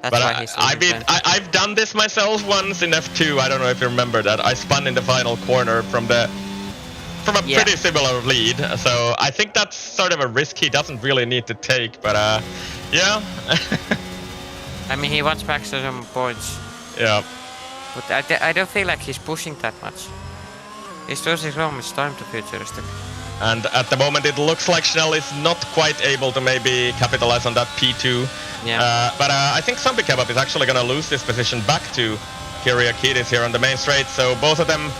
That's but why he's I've done this myself once in F2. I don't know if you remember that. I spun in the final corner from a pretty similar lead. So I think that's sort of a risk he doesn't really need to take. But yeah. I mean, he wants maximum points. Yeah. But I don't feel like he's pushing that much. He's losing so much time to Futuristic. And at the moment it looks like Schnell is not quite able to maybe capitalize on that P2. Yeah. But I think Zombie Kebab is actually going to lose this position back to Kyriakidis here on the main straight. So both of them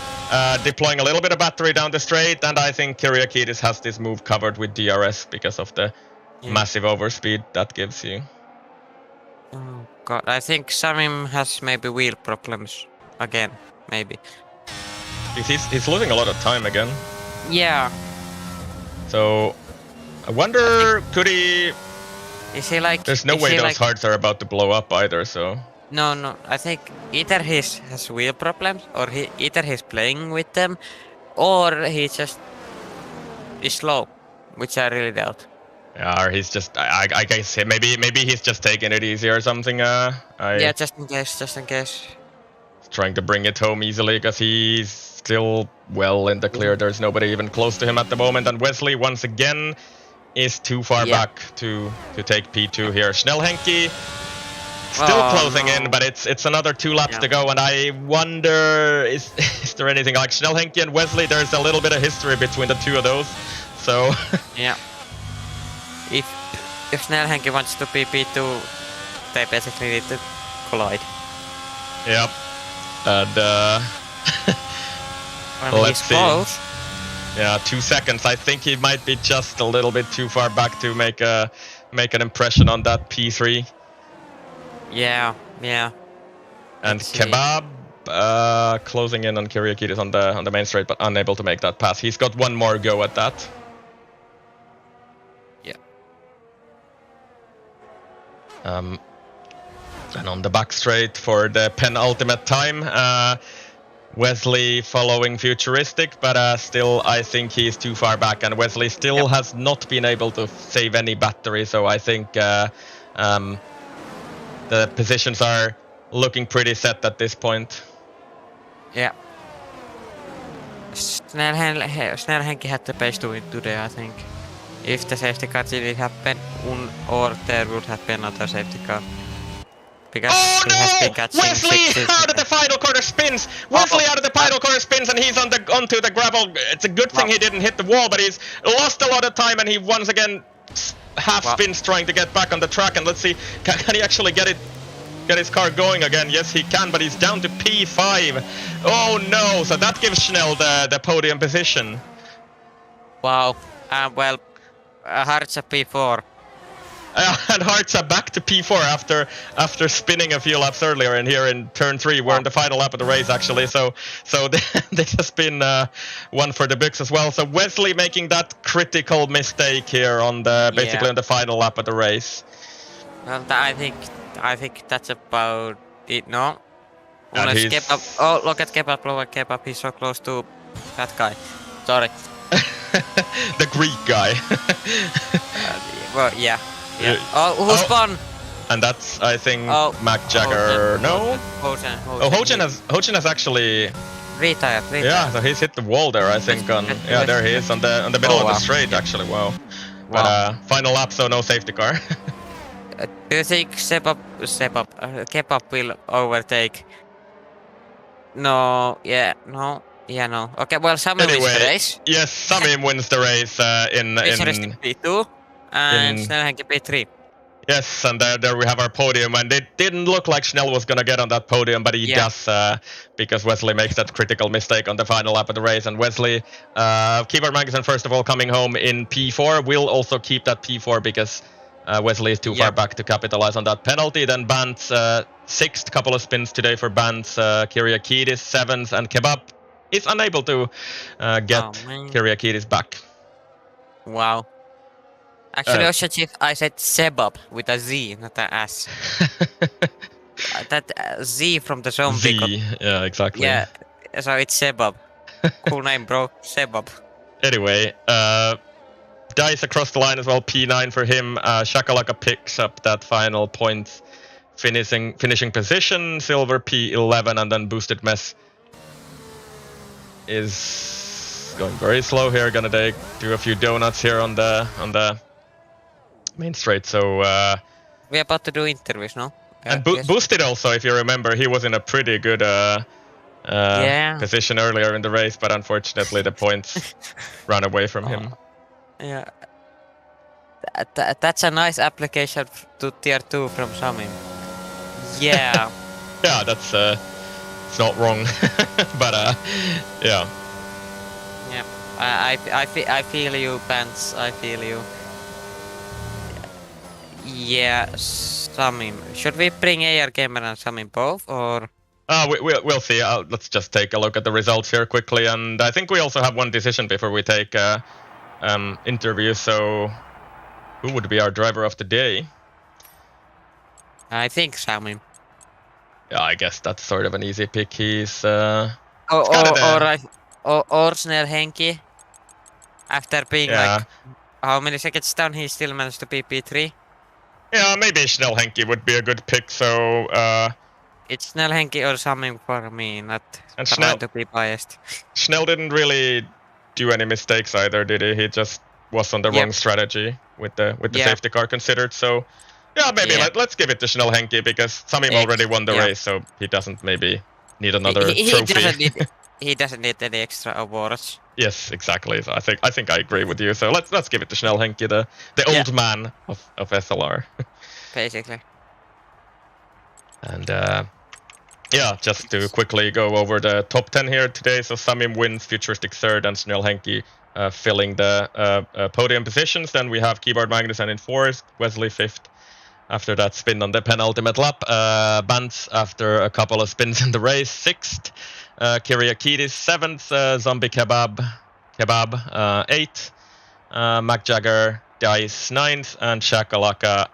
deploying a little bit of battery down the straight, and I think Kyriakidis has this move covered with DRS because of the massive overspeed that gives you. Oh god, I think Samim has maybe wheel problems again, maybe. He's losing a lot of time again. Yeah. So I wonder, could he... Is he like... There's no way those hearts are about to blow up either, so... No, I think either he has wheel problems, or either he's playing with them, or he just is slow, which I really doubt. Yeah, or he's just... I guess maybe he's just taking it easy or something. Yeah, just in case. Trying to bring it home easily, because he's still well in the clear. There's nobody even close to him at the moment, and Wesley once again is too far back to take P2 here. Schnellhenki still closing in, but it's another 2 laps to go, and I wonder, is there anything like Schnellhenki and Wesley? There's a little bit of history between the two of those, so... Yeah. If Schnellhenki wants to be P2, they basically need to collide. Yep. And well, let's see. Close. Yeah, 2 seconds. I think he might be just a little bit too far back to make an impression on that P3. Yeah. And Kebab closing in on Kyriakidis on the main straight, but unable to make that pass. He's got one more go at that. Yeah. And on the back straight for the penultimate time, Wesley following Futuristic, but still I think he's too far back, and Wesley still has not been able to save any battery, so I think the positions are looking pretty set at this point. Yeah. Snellhenki had the pace to win today, I think. If the safety car didn't happen, or there would have been another safety car. Because he has been catching Wesley out of the final corner spins! Wesley out of the final corner spins, and he's onto the gravel. It's a good thing he didn't hit the wall, but he's lost a lot of time, and he once again half spins trying to get back on the track. And let's see, can he actually get his car going again? Yes, he can, but he's down to P5. Oh no! So that gives Schnell the podium position. Wow. Well, Hartza P4. And Hartza back to P4 after spinning a few laps earlier, and here in turn 3 we're in the final lap of the race actually, so this has been one for the books as well. So Wesley making that critical mistake here on the basically on the final lap of the race. Well, I think that's about it. No, unless Kebab. Oh, look at Kebab! Look at Kebab! He's so close to that guy. Sorry. The Greek guy. Well, yeah. Oh, who spun? And that's, I think, Mac Jagger. Hojan has actually retired. Yeah, so he's hit the wall there. I think there he is on the middle of the straight. Actually, wow. But final lap, so no safety car. Do you think Kebab will overtake? No. No. Okay, well, Samim wins the race. Yes, Samim wins the race in P2 and Schnellhenki P3. Yes, and there we have our podium, and it didn't look like Schnell was gonna get on that podium, but he does, because Wesley makes that critical mistake on the final lap of the race, and Wesley, Keyboard Magazine first of all coming home in P4, will also keep that P4 because Wesley is too far back to capitalize on that penalty. Then Bant's 6th couple of spins today for Bant's, Kyriakidis 7th, and Kebab is unable to get Kyriakidis back. Wow. Actually, Ocean Chief, I said Sebab with a Z, not an S. That Z from the zombie. Z, yeah, exactly. Yeah, so it's Sebab. Cool name, bro. Sebab. Anyway, Dice across the line as well, P9 for him. Shakalaka picks up that final point, finishing position. Silver P11, and then Boosted Mess is going very slow here. Gonna do a few donuts here on the main straight. So we're about to do interviews, no? And Boosted also, if you remember, he was in a pretty good position earlier in the race, but unfortunately the points ran away from him. Yeah. That's a nice application to tier 2 from Samim. Yeah. Yeah, that's it's not wrong, but yeah. Yeah. I feel you, Pants. I feel you. Yeah, Samim. Should we bring AR Gamer and Samim both, or? We'll see. Let's just take a look at the results here quickly, and I think we also have one decision before we take interview. So, who would be our driver of the day? I think Samim. Yeah, I guess that's sort of an easy pick. He's or Snell Henki. After being like how many seconds down, he still managed to be P3. Yeah, maybe Snell Henki would be a good pick. So it's Snell Henki or Samim for me, not trying to be biased. Snell didn't really do any mistakes either, did he? He just was on the wrong strategy with the safety car considered. So yeah, maybe let's give it to Snell Henki because Samim already won the race, so he doesn't maybe need another trophy. He doesn't need any extra awards. Yes, exactly. So I think I agree with you. So let's give it to Snell Henki, the old man of SLR. Basically. And yeah, just to quickly go over the top 10 here today. So Samim wins, Futuristic third, and Snell Henki filling the podium positions. Then we have Keyboard Magnussen in fourth, Wesley fifth. After that spin on the penultimate lap, Bantz after a couple of spins in the race, sixth. Kyriakidis seventh, Zombie Kebab eighth. Mac Jagger Dice ninth, and Shakalaka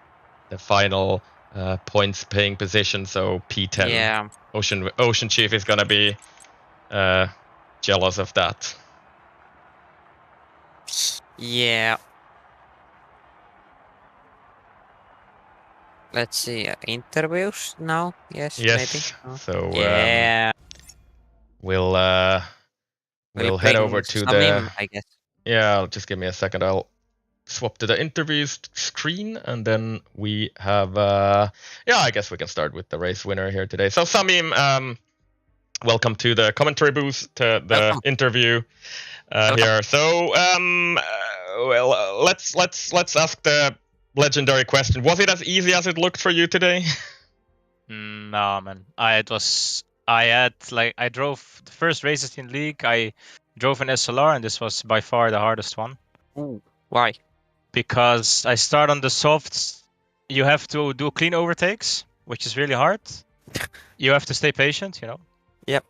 the final points paying position, so P10. Yeah. Ocean Chief is gonna be jealous of that. Yeah. Let's see, interviews now? Yes, maybe. So yeah. We'll head over to the. I guess. Yeah, just give me a second. I'll swap to the interviews screen, and then we have. I guess we can start with the race winner here today. So Samim, welcome to the commentary booth, to the interview here. So let's ask the legendary question. Was it as easy as it looked for you today? No, man. I drove the first races in league. I drove an SLR, and this was by far the hardest one. Ooh, why? Because I start on the softs. You have to do clean overtakes, which is really hard. You have to stay patient, you know. Yep.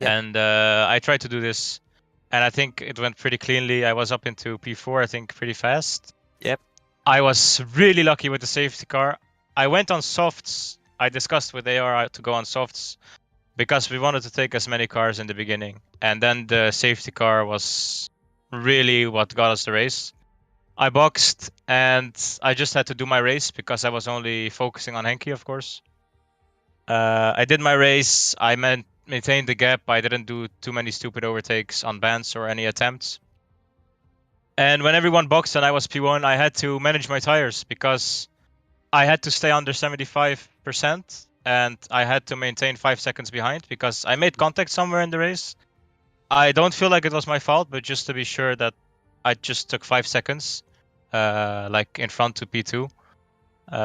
And I tried to do this, and I think it went pretty cleanly. I was up into P4, I think, pretty fast. Yep. I was really lucky with the safety car. I went on softs. I discussed with AR to go on softs because we wanted to take as many cars in the beginning. And then the safety car was really what got us the race. I boxed and I just had to do my race because I was only focusing on Henki, of course. I did my race. I maintained the gap. I didn't do too many stupid overtakes on bands or any attempts. And when everyone boxed and I was P1, I had to manage my tires because I had to stay under 75% and I had to maintain 5 seconds behind because I made contact somewhere in the race. I don't feel like it was my fault, but just to be sure that I just took 5 seconds, like in front to P2.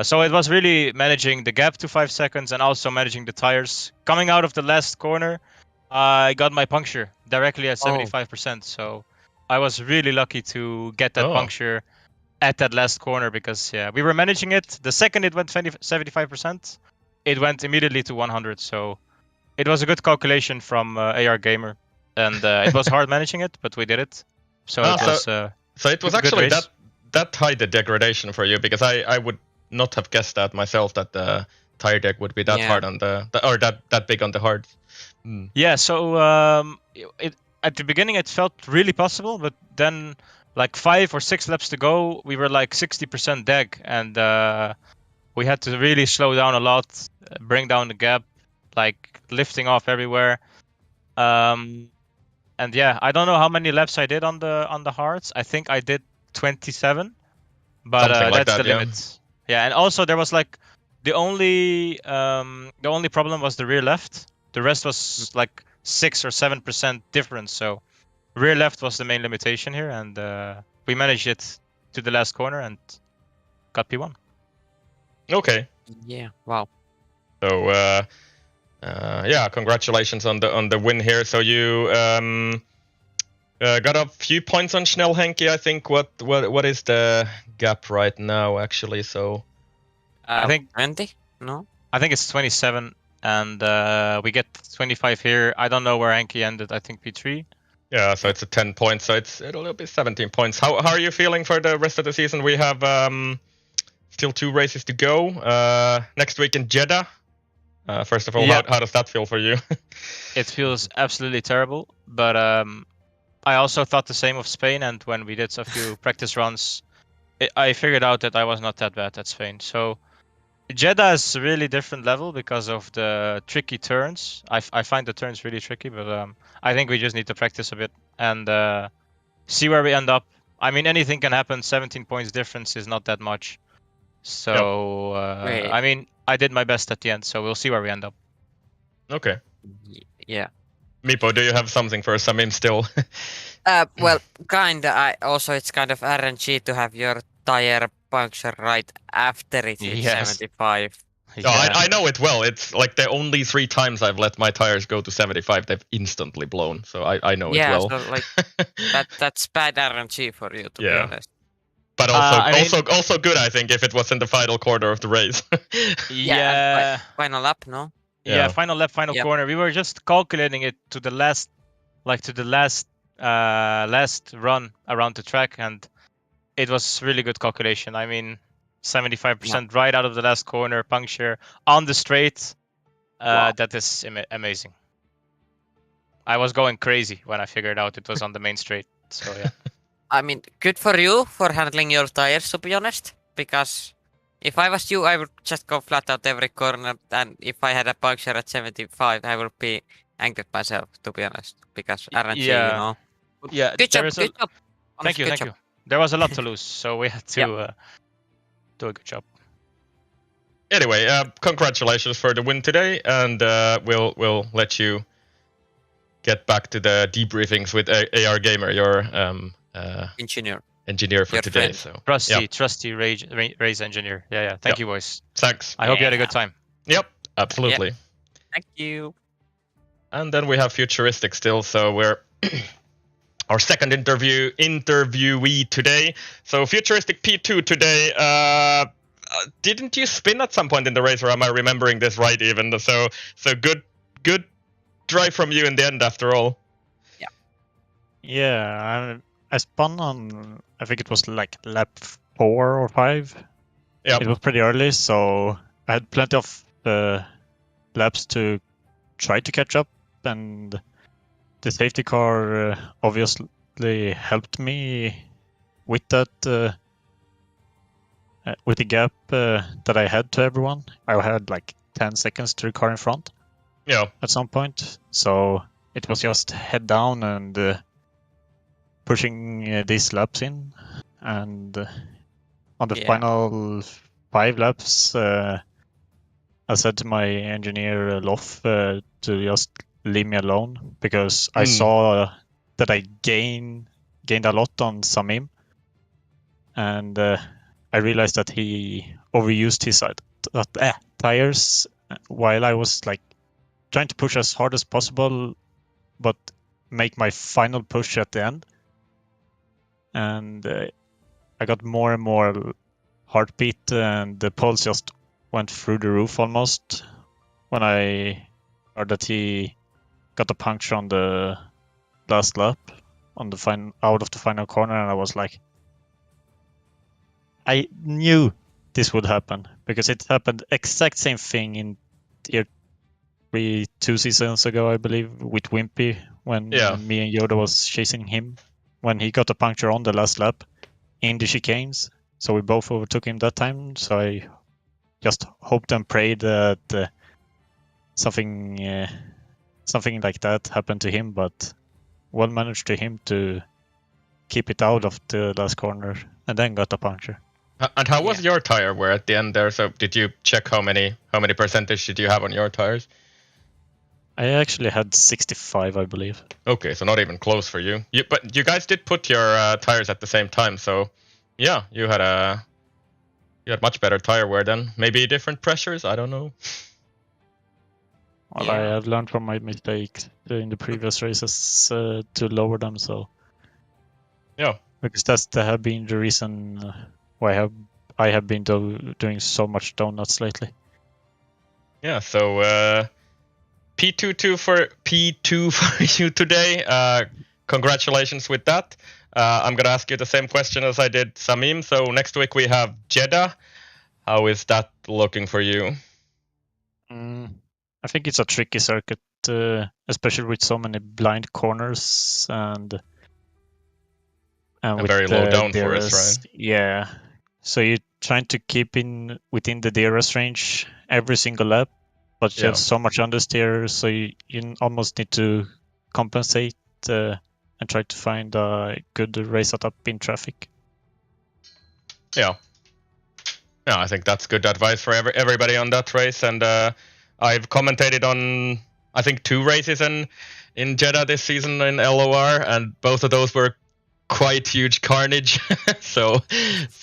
So it was really managing the gap to 5 seconds and also managing the tires. Coming out of the last corner, I got my puncture directly at 75%. So I was really lucky to get that puncture at that last corner because we were managing it. The second it went 75%, it went immediately to 100. So it was a good calculation from AR Gamer, and it was hard managing it, but we did it. So it was actually that high the degradation for you, because I would not have guessed that myself, that the tire deck would be that hard on or that big on the hard. Yeah, so at the beginning it felt really possible, but then like 5 or 6 laps to go, we were like 60% deg, and we had to really slow down a lot, bring down the gap, like lifting off everywhere. And yeah, I don't know how many laps I did on the hards. I think I did 27, but that's the limit. Yeah, and also there was like the only problem was the rear left. The rest was like 6 or 7% difference. So rear left was the main limitation here, and we managed it to the last corner and got P1. Yeah. Wow. So yeah, congratulations on the win here. So you got a few points on Schnellhenke. I think what is the gap right now actually? So I think 20. No. I think it's 27, and we get 25 here. I don't know where Henke ended. I think P3. yeah, so it's a 10 points. So it'll be 17 points. How are you feeling for the rest of the season? We have still 2 races to go. Next week in Jeddah. First of all, Yeah. how does that feel for you? It feels absolutely terrible, but I also thought the same of Spain. And when we did a few practice runs, I figured out that I was not that bad at Spain. So Jeddah is a really different level because of the tricky turns. I find the turns really tricky, but I think we just need to practice a bit and see where we end up. I mean, anything can happen. 17 points difference is not that much. So, I mean, I did my best at the end, so we'll see where we end up. Okay. Yeah. Mipo, do you have something for Samim still? Well, kinda. It's kind of RNG to have your tire puncture right after it hits Yes. 75. No, I know it well. It's like the only 3 times I've let my tires go to 75, they've instantly blown. So I know it well. So like that's bad RNG for you, to be honest. But also good, I think, if it was in the final quarter of the race. Yeah. Final lap, no? Yeah, final lap, final corner. We were just calculating it to the last run around the track, and it was really good calculation. I mean, 75% right out of the last corner, puncture on the straight. That is amazing. I was going crazy when I figured out it was on the main straight. So yeah. I mean, good for you for handling your tires, to be honest. Because if I was you, I would just go flat out every corner. And if I had a puncture at 75, I would be angry at myself, to be honest. Because RNG, you know. Yeah. Good job. Thank you. There was a lot to lose, so we had to do a good job. Anyway, congratulations for the win today, and we'll let you get back to the debriefings with AR Gamer, your engineer for your today. Friend. So trusty race engineer. Yeah. Thank you, boys. Thanks. I hope you had a good time. Yep, absolutely. Thank you. And then we have Futuristic still, so we're our second interviewee today. So Futuristic P2 today. Didn't you spin at some point in the race, or am I remembering this right? Even so good drive from you in the end, after all. Yeah, I spun on, I think it was like lap 4 or 5. Yeah, it was pretty early, so I had plenty of laps to try to catch up, and the safety car obviously helped me with that. With the gap that I had to everyone. I had like 10 seconds to the car in front. Yeah. At some point, so it was just head down and pushing these laps in, and on the final 5 laps, I said to my engineer Loff to just leave me alone, because I saw that I gained a lot on Samim, and I realized that he overused his tires while I was like trying to push as hard as possible, but make my final push at the end. And I got more and more heartbeat, and the pulse just went through the roof almost when I heard that he got a puncture on the last lap on the out of the final corner, and I was like, I knew this would happen, because it happened exact same thing in year 3, 2 seasons ago, I believe, with Wimpy, when me and Yoda was chasing him, when he got a puncture on the last lap in the chicanes. So we both overtook him that time. So I just hoped and prayed that something like that happened to him, but well managed to him to keep it out of the last corner and then got a puncture. And how was your tire wear at the end there? So did you check how many percentage did you have on your tires? I actually had 65, I believe. Okay, so not even close for you. But you guys did put your tires at the same time, so yeah, you had much better tire wear then. Maybe different pressures. I don't know. Well, I have learned from my mistakes in the previous races to lower them. So yeah, because that have been the reason why I have been doing so much donuts lately. Yeah. So P2 for you today. Congratulations with that. I'm gonna ask you the same question as I did Samim. So next week we have Jeddah. How is that looking for you? I think it's a tricky circuit, especially with so many blind corners and with very low downforce, right? Yeah. So you're trying to keep within the DRS range every single lap, but you have so much understeer, so you almost need to compensate and try to find a good race setup in traffic. Yeah, I think that's good advice for everybody on that race. And I've commentated on, I think, 2 races in Jeddah this season in LOR, and both of those were quite huge carnage. so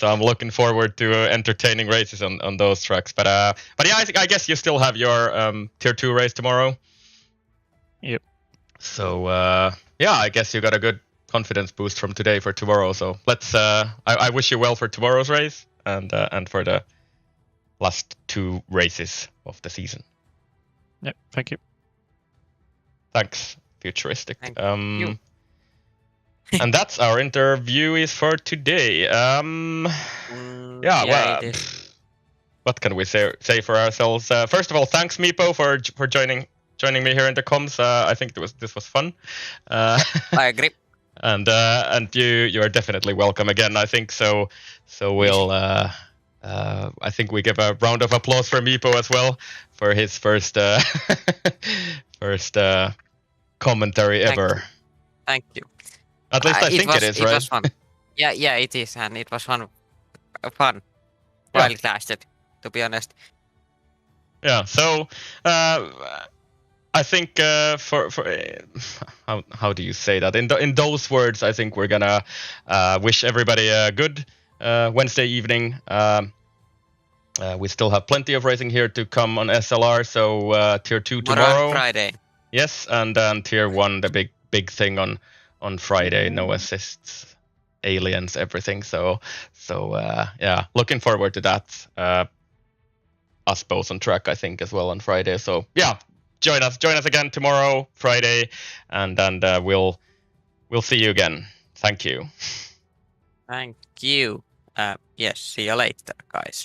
I'm looking forward to entertaining races on those tracks. But yeah, I guess you still have your Tier 2 race tomorrow. Yep. So yeah, I guess you got a good confidence boost from today for tomorrow. So let's. I wish you well for tomorrow's race and for the last 2 races of the season. Yep. Thank you. Thanks, Futuristic. Thank you. And that's our interviewees for today. What can we say for ourselves? First of all, thanks Meepo for joining me here in the comms. I think this was fun. I agree. And you are definitely welcome again. I think so. So we'll. I think we give a round of applause for Meepo as well for his first commentary ever. Thank you. At least I think it is, right? It was fun. Yeah, it is, and it was fun while it lasted, to be honest. Yeah. So I think for how do you say that in those words? I think we're gonna wish everybody a good Wednesday evening. We still have plenty of racing here to come on SLR. So Tier 2 tomorrow. Friday. Yes, and then Tier 1, the big thing on Friday. No assists, aliens, everything. So yeah, looking forward to that. Us both on track, I think, as well on Friday. So yeah, join us again tomorrow, Friday, and we'll see you again. Thank you. Thank you. Yes, see you later, guys.